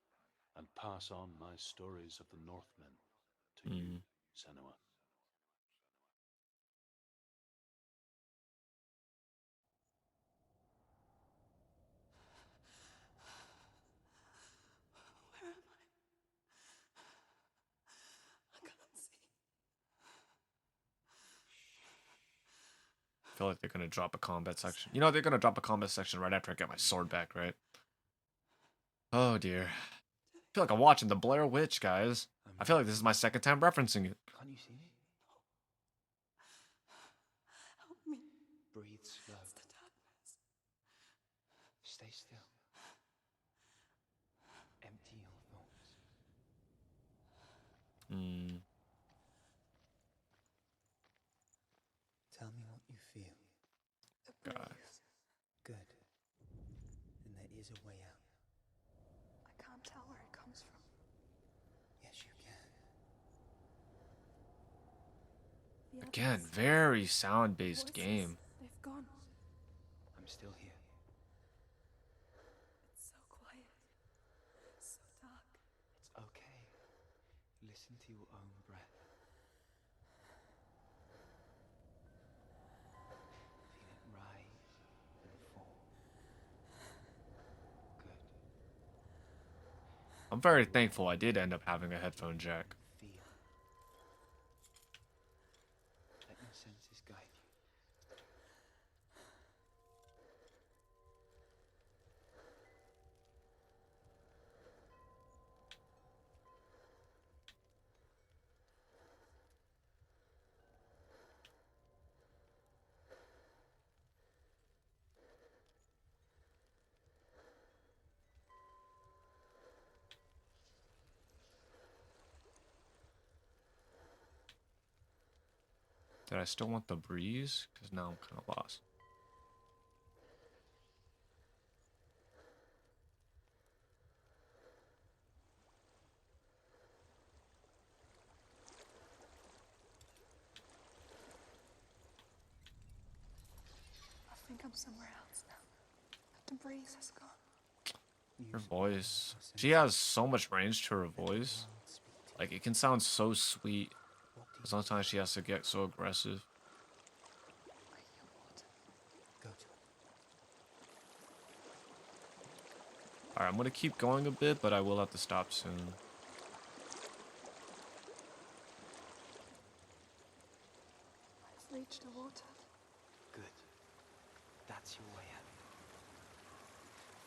and pass on my stories of the Northmen to you, Senua. Where am I? I can't see. I feel like they're gonna drop a combat section. You know, they're gonna drop a combat section right after I get my sword back, right? Oh dear. I feel like I'm watching the Blair Witch, guys. I feel like this is my second time referencing it. Can't you see me? Help me. Breathe slow. It's the darkness. Stay still. Empty your thoughts. Hmm. Tell me what you feel. God. Good. And there is a way out. I can't tell where it comes from. Yes, you can. The Again, others, very sound-based voices, game. They've gone. I'm still here. It's so quiet. So dark. It's okay. Listen to your own breath. Feel it rise and fall. Good. I'm very thankful I did end up having a headphone jack. Feel. Let your senses guide you. Did I still want the breeze? Because now I'm kind of lost. I think I'm somewhere else now. The breeze has gone. Her voice. She has so much range to her voice. Like, it can sound so sweet. Sometimes she has to get so aggressive. Alright, I'm gonna keep going a bit, but I will have to stop soon. I've reached the water. Good. That's your way out.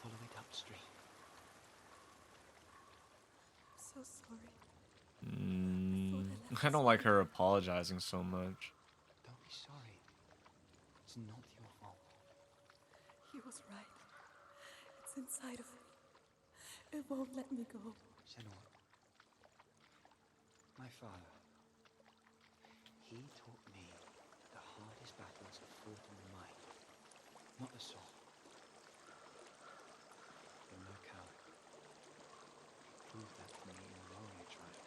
Follow it upstream. So sorry. I don't like her apologizing so much. Don't be sorry. It's not your fault. He was right. It's inside of me. It won't let me go. Senua. My father. He taught me that the hardest battles are fought in the mind, not the soul. You're no coward. Prove that to me in the warrior trial.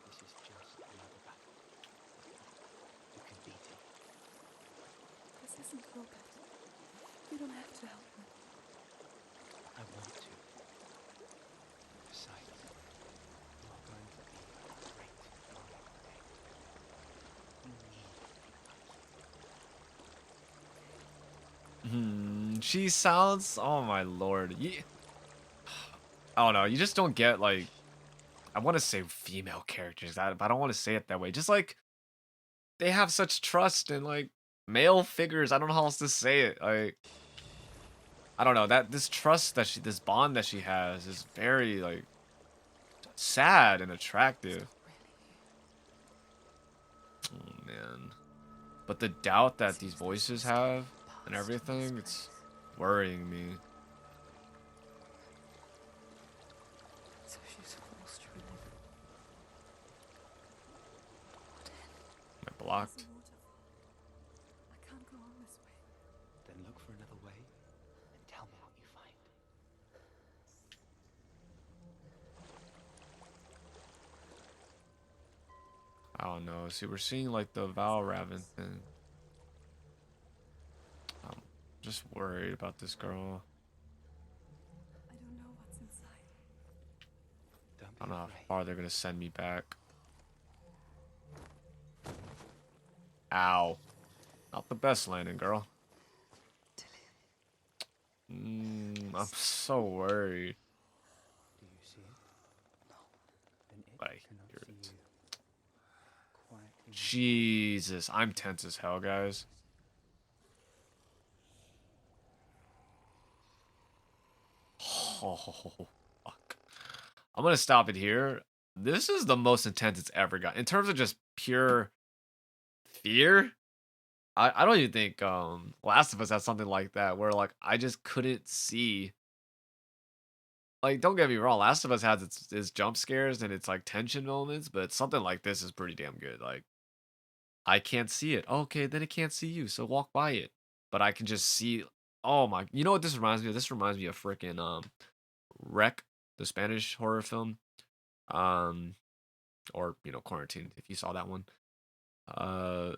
This is just another battle. You can beat it. This isn't combat. You don't have to help me. I want to. Besides, you are going to be a great warrior one day. You need She sounds. Oh my lord. I don't know. You just don't get, like. I want to say female characters, but I don't want to say it that way. Just like. They have such trust in, like, male figures. I don't know how else to say it. Like. I don't know. This trust that this bond that she has is very, like. Sad and attractive. Oh, man. But the doubt that these voices have and everything, it's worrying me. So she's forced to relive. Am I blocked? I can't go on this way. Then look for another way and tell me what you find. I don't know. See, we're seeing like the Valraven thing. I'm just worried about this girl. I don't know what's inside. I don't know how far they're gonna send me back. Ow. Not the best landing, girl. I'm so worried. Do you see it? No. Then it I cannot hear see it. you. Quietly. Jesus, I'm tense as hell, guys. Oh, fuck. I'm gonna stop it here. This is the most intense it's ever got. In terms of just pure fear, I don't even think Last of Us has something like that where like I just couldn't see. Like, don't get me wrong, Last of Us has its jump scares and its like tension moments, but something like this is pretty damn good. Like, I can't see it. Okay, then it can't see you, so walk by it. But I can just see. Oh my! You know what this reminds me of? This reminds me of freaking Wreck, the Spanish horror film. Um, or Quarantine, if you saw that one. Uh,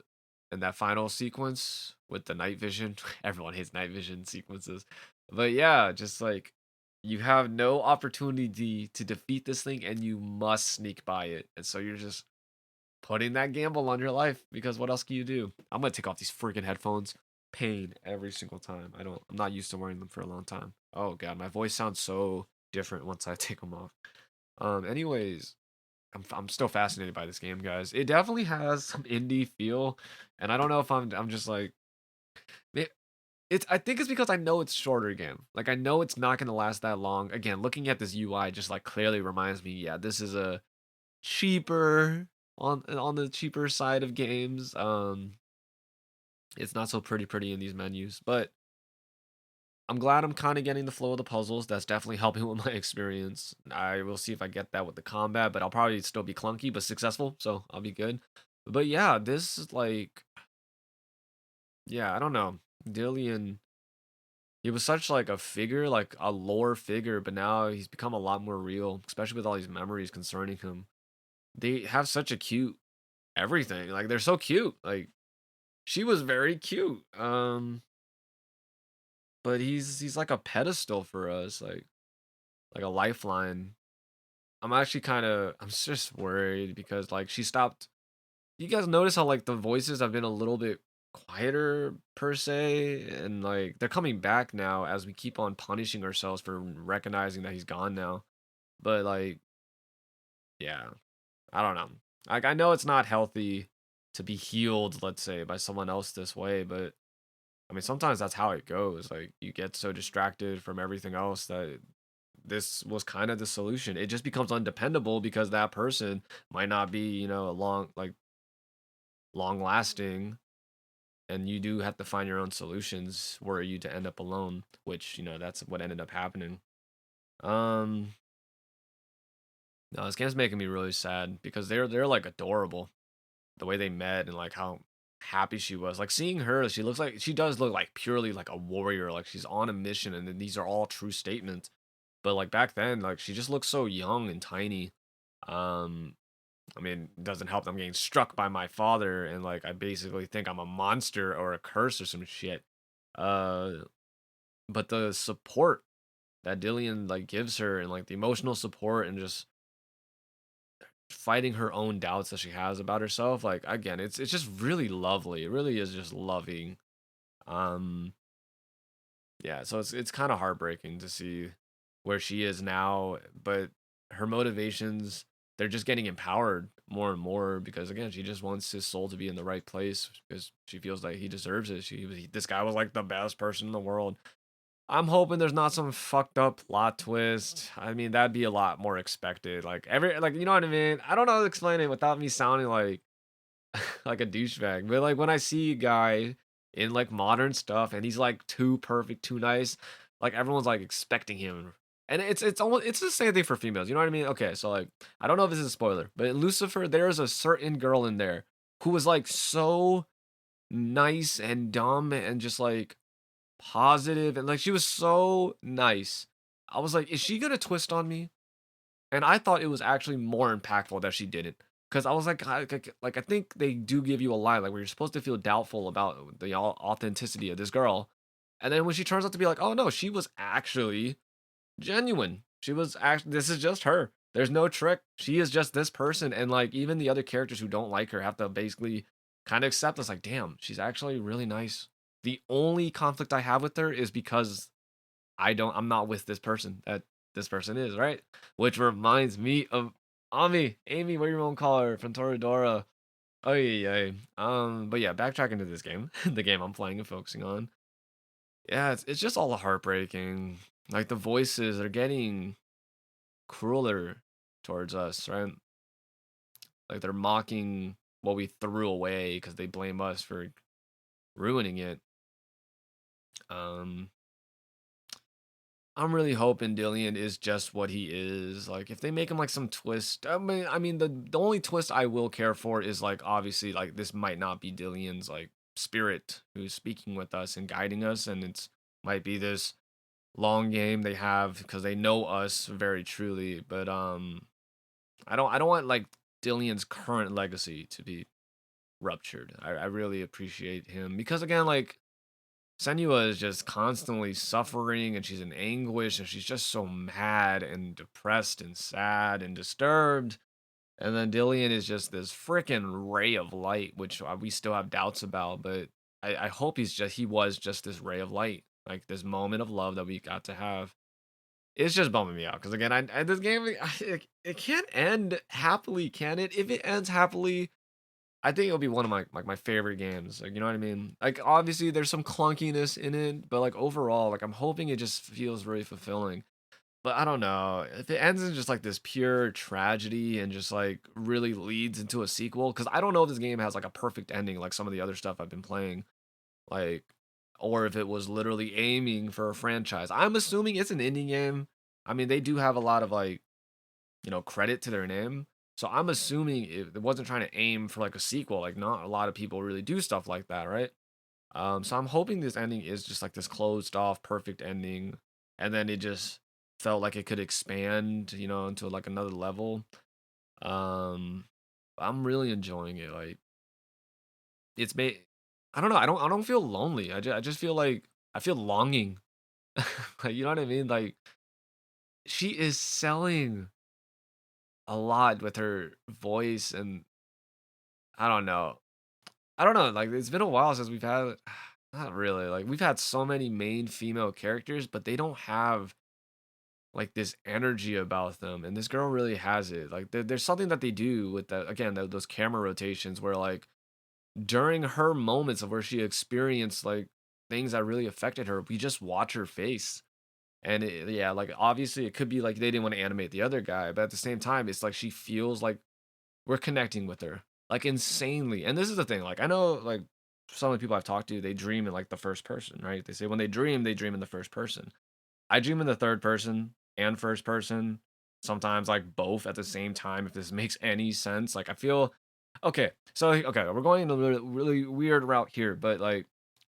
and that final sequence with the night vision. Everyone hates night vision sequences, but yeah, just like you have no opportunity to defeat this thing, and you must sneak by it, and so you're just putting that gamble on your life because what else can you do? I'm gonna take off these freaking headphones. Pain every single time. I'm not used to wearing them for a long time. Oh god, my voice sounds so different once I take them off. Anyways, I'm still fascinated by this game, guys. It definitely has some indie feel, and I don't know if I'm just like I think it's because I know it's shorter game. Like I know it's not gonna last that long. Again, looking at this UI just like clearly reminds me, yeah, this is a cheaper on the cheaper side of games. It's not so pretty in these menus, but I'm glad I'm kind of getting the flow of the puzzles. That's definitely helping with my experience. I will see if I get that with the combat, but I'll probably still be clunky but successful, so I'll be good. But yeah, this is like, yeah, I don't know. Dillian, he was such like a figure, like a lore figure, but now he's become a lot more real, especially with all these memories concerning him. They have such a cute everything. Like they're so cute. Like she was very cute. But he's like a pedestal for us, like a lifeline. I'm actually kind of I'm just worried because like she stopped. You guys notice how like the voices have been a little bit quieter per se, and like they're coming back now as we keep on punishing ourselves for recognizing that he's gone now. But like, yeah, I don't know. Like I know it's not healthy to be healed, let's say, by someone else this way, but I mean sometimes that's how it goes. Like you get so distracted from everything else that this was kind of the solution. It just becomes undependable because that person might not be, a long lasting, and you do have to find your own solutions were you to end up alone, which, that's what ended up happening. Um no, this game's making me really sad because they're like adorable. The way they met and like how happy she was. Like seeing her, she does look like purely like a warrior, like she's on a mission, and then these are all true statements. But like back then, like she just looks so young and tiny. Um, I mean, it doesn't help that I'm getting struck by my father, and like I basically think I'm a monster or a curse or some shit. Uh, but the support that Dillian like gives her, and like the emotional support, and just fighting her own doubts that she has about herself, like again, it's just really lovely. It really is just loving. Um, yeah, so it's kind of heartbreaking to see where she is now, but her motivations, they're just getting empowered more and more because again, she just wants his soul to be in the right place because she feels like he deserves it. This guy was like the best person in the world. I'm hoping there's not some fucked up plot twist. I mean, that'd be a lot more expected. Like you know what I mean? I don't know how to explain it without me sounding like like a douchebag. But like when I see a guy in like modern stuff and he's like too perfect, too nice, like everyone's like expecting him. And it's almost it's the same thing for females. You know what I mean? Okay, so like I don't know if this is a spoiler, but in Lucifer, there's a certain girl in there who was like so nice and dumb and just like positive and like she was so nice. I was like, is she gonna twist on me? And I thought it was actually more impactful that she didn't. Because I was like, I think they do give you a line like where you're supposed to feel doubtful about the authenticity of this girl, and then when she turns out to be like, oh no, she was actually genuine. She was actually this is just her. There's no trick. She is just this person, and like even the other characters who don't like her have to basically kind of accept this. Like, damn, she's actually really nice. The only conflict I have with her is because I'm not with this person that this person is, right? Which reminds me of Amy, what you want to call her, from Toradora. Oh yeah, yeah. But yeah, backtracking to this game, the game I'm playing and focusing on. Yeah, it's just all heartbreaking. Like the voices are getting crueler towards us, right? Like they're mocking what we threw away because they blame us for ruining it. Um, I'm really hoping Dillian is just what he is. Like, if they make him like some twist, I mean, the only twist I will care for is like obviously like this might not be Dillian's like spirit who's speaking with us and guiding us, and it's might be this long game they have because they know us very truly. But I don't want like Dillian's current legacy to be ruptured. I really appreciate him because again, like Senua is just constantly suffering and she's in anguish and she's just so mad and depressed and sad and disturbed. And then Dillian is just this freaking ray of light, which we still have doubts about, but I hope he was just this ray of light, like this moment of love that we got to have. It's just bumming me out because again, this game it can't end happily, can it? If it ends happily, I think it'll be one of my favorite games. Like, you know what I mean? Like obviously there's some clunkiness in it, but like overall, like I'm hoping it just feels really fulfilling. But I don't know. If it ends in just like this pure tragedy and just like really leads into a sequel, because I don't know if this game has like a perfect ending like some of the other stuff I've been playing. Like, or if it was literally aiming for a franchise. I'm assuming it's an indie game. I mean, they do have a lot of like, credit to their name. So I'm assuming it wasn't trying to aim for like a sequel. Like not a lot of people really do stuff like that, right? So I'm hoping this ending is just like this closed off, perfect ending, and then it just felt like it could expand, into like another level. Um, I'm really enjoying it. Like it's made. I don't know. I don't feel lonely. I just feel like I feel longing. Like you know what I mean? Like she is selling a lot with her voice, and I don't know. I don't know. Like it's been a while since we've had. Not really. Like we've had so many main female characters, but they don't have like this energy about them, and this girl really has it. Like there's something that they do with that again, those camera rotations where like during her moments of where she experienced like things that really affected her, we just watch her face. And yeah, like obviously it could be like they didn't want to animate the other guy, but at the same time, it's like she feels like we're connecting with her like insanely. And this is the thing, like I know like some of the people I've talked to, they dream in like the first person, right? They say when they dream in the first person. I dream in the third person and first person, sometimes like both at the same time, if this makes any sense. Like I feel okay. So okay, we're going in a really, really weird route here, but like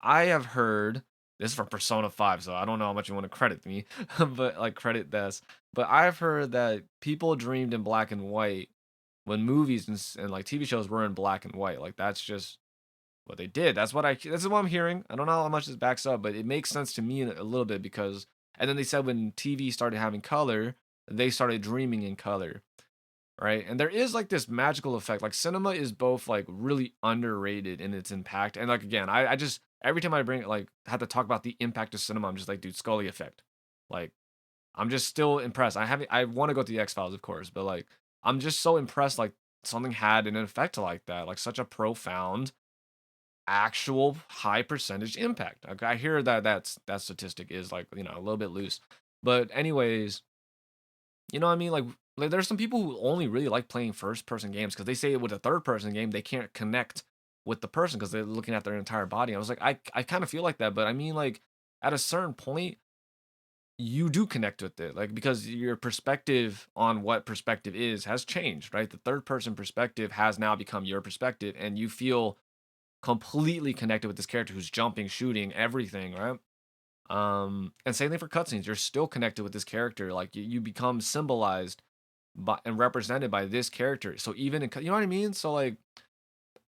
I have heard this is for Persona 5, so I don't know how much you want to credit me, but like credit this. But I've heard that people dreamed in black and white when movies and like TV shows were in black and white. Like that's just what they did. This is what I'm hearing. I don't know how much this backs up, but it makes sense to me a little bit because and then they said when TV started having color, they started dreaming in color, right? And there is like this magical effect. Like cinema is both like really underrated in its impact. And like again, I just every time I bring like have to talk about the impact of cinema, I'm just like, dude, Scully effect. Like I'm just still impressed. I want to go to the X-Files, of course, but like I'm just so impressed like something had an effect like that, like such a profound actual high percentage impact. Okay, I hear that statistic is like a little bit loose, but anyways, you know what I mean. Like there's some people who only really like playing first person games because they say with a third person game they can't connect with the person because they're looking at their entire body. I was like, I kind of feel like that, but I mean like at a certain point you do connect with it like because your perspective on what perspective is has changed, right? The third person perspective has now become your perspective and you feel completely connected with this character who's jumping, shooting, everything, right? And same thing for cutscenes. You're still connected with this character. Like you become symbolized by and represented by this character. So even you know what I mean? So like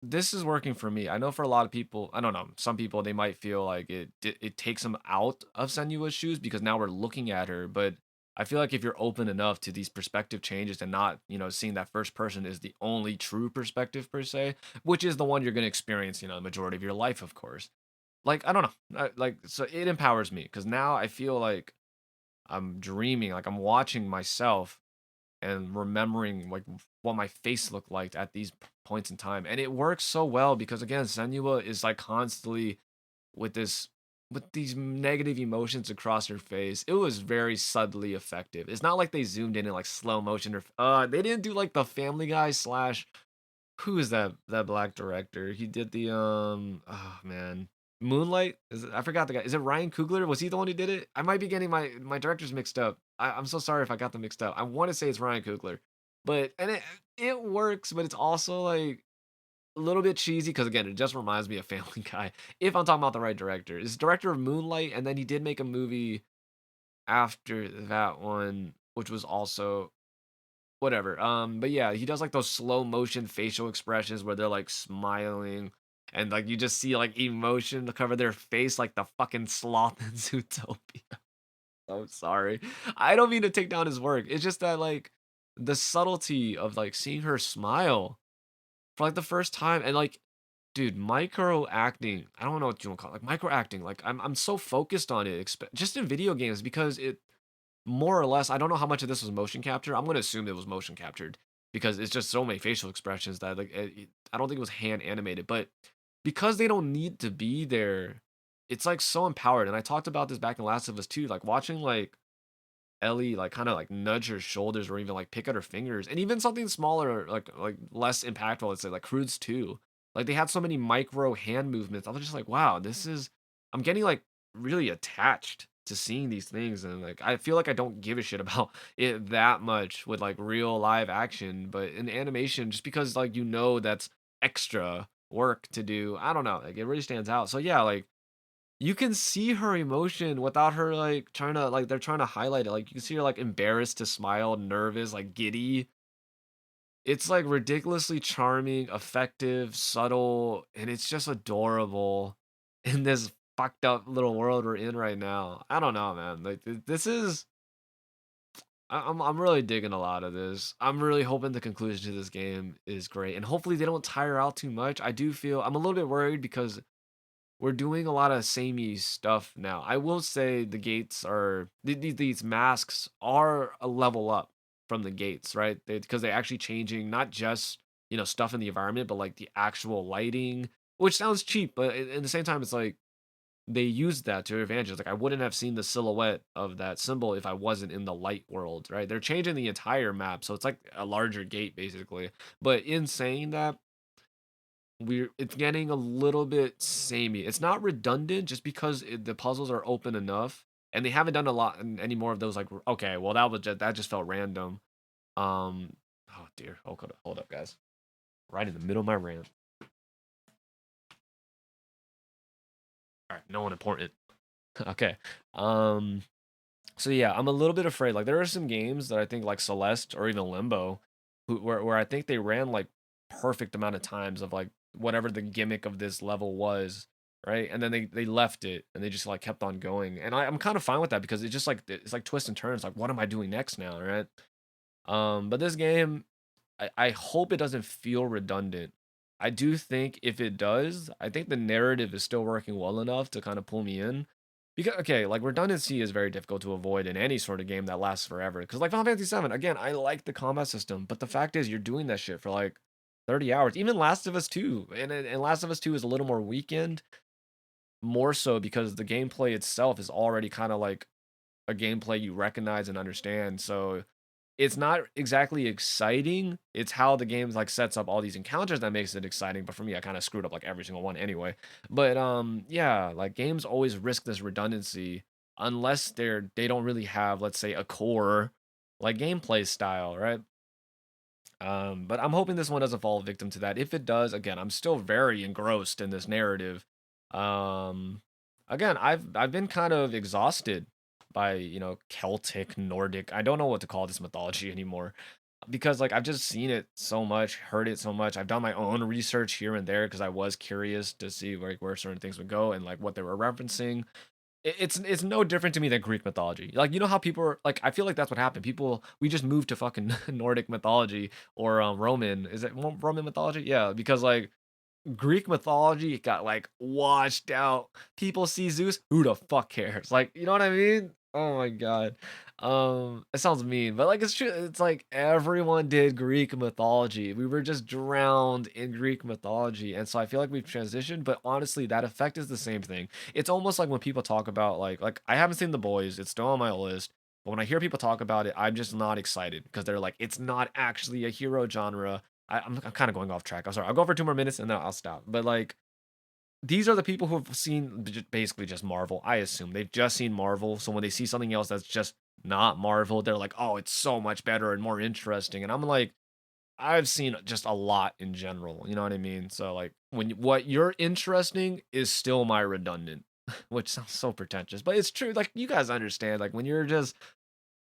this is working for me. I know for a lot of people, I don't know, some people they might feel like it takes them out of Senua's shoes because now we're looking at her, but I feel like if you're open enough to these perspective changes and not, seeing that first person is the only true perspective per se, which is the one you're going to experience, the majority of your life, of course. Like, I don't know. Like, so it empowers me because now I feel like I'm dreaming, like I'm watching myself and remembering like what my face looked like at these points in time. And it works so well because again, Senua is like constantly with this with these negative emotions across her face. It was very subtly effective. It's not like they zoomed in like slow motion or they didn't do like the Family Guy slash who is that black director? He did the oh man. Moonlight? I forgot the guy. Is it Ryan Coogler? Was he the one who did it? I might be getting my directors mixed up. I'm so sorry if I got them mixed up. I want to say it's Ryan Coogler. But and it works, but it's also like a little bit cheesy because again, it just reminds me of Family Guy. If I'm talking about the right director, it's director of Moonlight, and then he did make a movie after that one, which was also whatever. But yeah, he does like those slow motion facial expressions where they're like smiling and like you just see like emotion to cover their face like the fucking sloth in Zootopia. I'm sorry. I don't mean to take down his work. It's just that like the subtlety of like seeing her smile for like the first time and like dude, micro acting. I don't know what you want to call it. Like micro acting. Like I'm so focused on it, just in video games because it more or less, I don't know how much of this was motion capture. I'm gonna assume it was motion captured because it's just so many facial expressions that like I don't think it was hand animated, but because they don't need to be there, it's like so empowered. And I talked about this back in Last of Us 2, like watching like Ellie like kind of like nudge her shoulders or even like pick at her fingers, and even something smaller like less impactful. Let's say like Crudes 2, like they had so many micro hand movements. I was just like, wow, this is I'm getting like really attached to seeing these things, and like I feel like I don't give a shit about it that much with like real live action, but in animation, just because like that's extra work to do. I don't know, like it really stands out. So yeah, like you can see her emotion without her like trying to like they're trying to highlight it. Like you can see her like embarrassed to smile, nervous, like giddy. It's like ridiculously charming, effective, subtle, and it's just adorable in this fucked up little world we're in right now. I don't know, man. Like this is I'm really digging a lot of this. I'm really hoping the conclusion to this game is great, and hopefully they don't tire out too much. I do feel I'm a little bit worried because we're doing a lot of samey stuff now. I will say the gates are these masks are a level up from the gates, right? Because they're actually changing not just stuff in the environment, but like the actual lighting, which sounds cheap, but at the same time, it's like they used that to their advantage. Like I wouldn't have seen the silhouette of that symbol if I wasn't in the light world, right? They're changing the entire map, so it's like a larger gate basically. But in saying that, it's getting a little bit samey. It's not redundant just because the puzzles are open enough, and they haven't done a lot any more of those. Like, okay, well that just felt random. Oh dear, hold up, guys. Right in the middle of my rant. All right, no one important. Okay. So yeah, I'm a little bit afraid. Like there are some games that I think like Celeste or even Limbo, where I think they ran like perfect amount of times of like whatever the gimmick of this level was, right? And then they left it and they just like kept on going. And I'm kind of fine with that because it's like twists and turns. Like what am I doing next now, right? But this game, I hope it doesn't feel redundant. I do think if it does, I think the narrative is still working well enough to kind of pull me in. Because okay, like redundancy is very difficult to avoid in any sort of game that lasts forever. Because like Final Fantasy VII, again, I like the combat system, but the fact is you're doing that shit for like 30 hours. Even Last of Us 2, and Last of Us 2 is a little more weakened, more so because the gameplay itself is already kind of like a gameplay you recognize and understand. So it's not exactly exciting. It's how the game like sets up all these encounters that makes it exciting. But for me, I kind of screwed up like every single one anyway. But yeah, like games always risk this redundancy unless they don't really have, let's say, a core like gameplay style, right? But I'm hoping this one doesn't fall victim to that. If it does, again, I'm still very engrossed in this narrative. Um, again, I've been kind of exhausted by Celtic, Nordic. I don't know what to call this mythology anymore because like I've just seen it so much, heard it so much. I've done my own research here and there because I was curious to see where certain things would go and like what they were referencing. It's no different to me than Greek mythology. Like how people are like I feel like that's what happened. People we just moved to fucking Nordic mythology or Roman. Is it Roman mythology? Yeah, because like Greek mythology got like washed out. People see Zeus, who the fuck cares? Like, you know what I mean? Oh my god. It sounds mean, but like it's true. It's like everyone did Greek mythology. We were just drowned in Greek mythology. And so I feel like we've transitioned, but honestly, that effect is the same thing. It's almost like when people talk about like I haven't seen The Boys, it's still on my list. But when I hear people talk about it, I'm just not excited because they're like, it's not actually a hero genre. I'm kind of going off track. I'm sorry. I'll go for 2 more minutes and then I'll stop. But like, these are the people who have seen basically just Marvel. I assume they've just seen Marvel. So when they see something else that's just not Marvel, they're like, oh, it's so much better and more interesting. And I'm like, I've seen just a lot in general. You know what I mean? So like, what you're interesting is still my redundant, which sounds so pretentious, but it's true. Like you guys understand. Like when you're just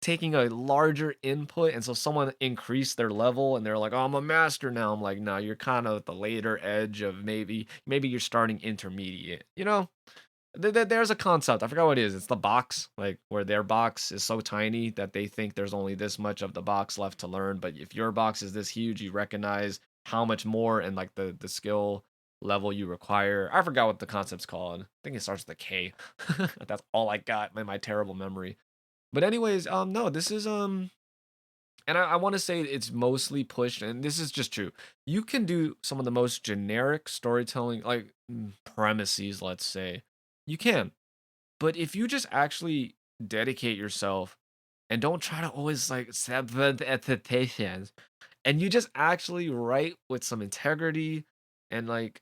taking a larger input and so someone increased their level and they're like, oh, I'm a master now. I'm like, no, you're kind of at the later edge of maybe you're starting intermediate, there's a concept, I forgot what it is. It's the box, like where their box is so tiny that they think there's only this much of the box left to learn, but if your box is this huge, you recognize how much more and like the skill level you require. I forgot what the concept's called. I think it starts with a K. That's all I got in my terrible memory. But anyways, no, this is and I want to say it's mostly pushed, and this is just true. You can do some of the most generic storytelling, like premises, let's say. You can. But if you just actually dedicate yourself and don't try to always like set the expectations, and you just actually write with some integrity and like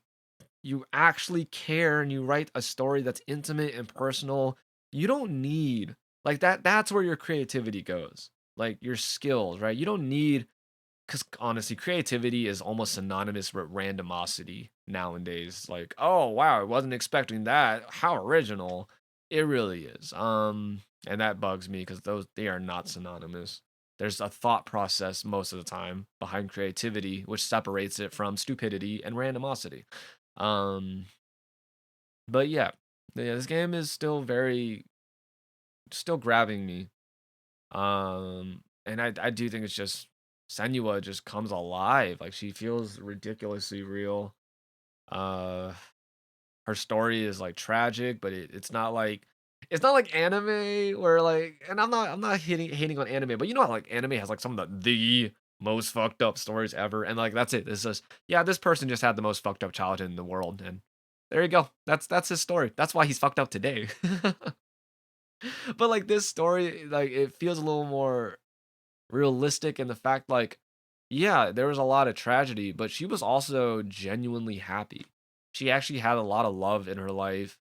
you actually care and you write a story that's intimate and personal, you don't need like that's where your creativity goes. Like your skills, right? You don't need because honestly, creativity is almost synonymous with randomosity nowadays. Like, oh wow, I wasn't expecting that. How original. It really is. And that bugs me because they are not synonymous. There's a thought process most of the time behind creativity, which separates it from stupidity and randomosity. Um, but yeah, this game is still grabbing me. And I do think it's just Senua just comes alive. Like she feels ridiculously real. Uh, her story is like tragic, but it's not like anime where like, and I'm not hating on anime, but you know how like anime has like some of the most fucked up stories ever, and like that's it. This is yeah, this person just had the most fucked up childhood in the world, and there you go. That's his story. That's why he's fucked up today. But like this story, like it feels a little more realistic in the fact like yeah, there was a lot of tragedy, but she was also genuinely happy. She actually had a lot of love in her life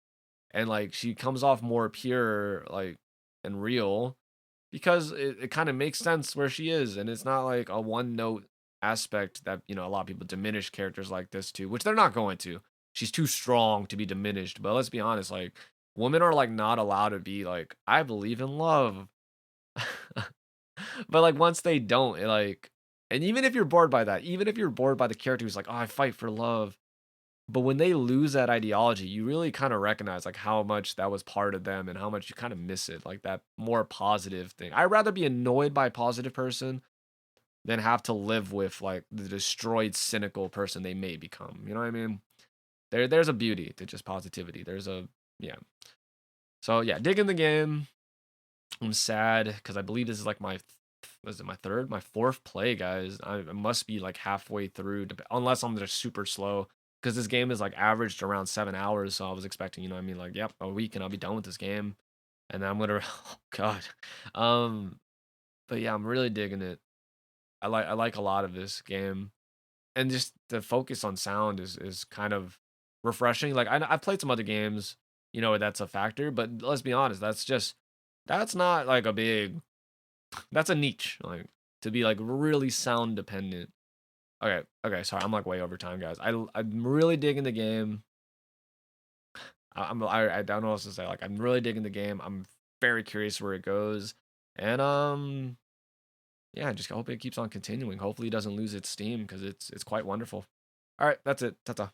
and like she comes off more pure like and real because it kind of makes sense where she is and it's not like a one note aspect that you know a lot of people diminish characters like this too, which they're not going to. She's too strong to be diminished, but let's be honest, like women are like not allowed to be like I believe in love. But like once they don't, like, and even if you're bored by that, even if you're bored by the character who's like, oh, I fight for love, but when they lose that ideology, you really kind of recognize like how much that was part of them and how much you kind of miss it, like that more positive thing. I'd rather be annoyed by a positive person than have to live with like the destroyed, cynical person they may become. You know what I mean? There's a beauty to just positivity. Yeah. So yeah, digging the game. I'm sad because I believe this is like was it my third, my fourth play, guys. I must be like halfway through, unless I'm just super slow. Because this game is like averaged around 7 hours, so I was expecting, you know, what I mean, like, yep, a week and I'll be done with this game, and then I'm gonna, oh god, um, but yeah, I'm really digging it. I like a lot of this game, and just the focus on sound is kind of refreshing. Like I've played some other games, you know, where that's a factor, but let's be honest, that's not like a big that's a niche, like to be like really sound dependent. Okay, sorry, I'm like way over time, guys. I'm really digging the game. I don't know what else to say. Like I'm really digging the game. I'm very curious where it goes, and yeah, I just hope it keeps on continuing. Hopefully, it doesn't lose its steam because it's quite wonderful. All right, that's it. Ta ta.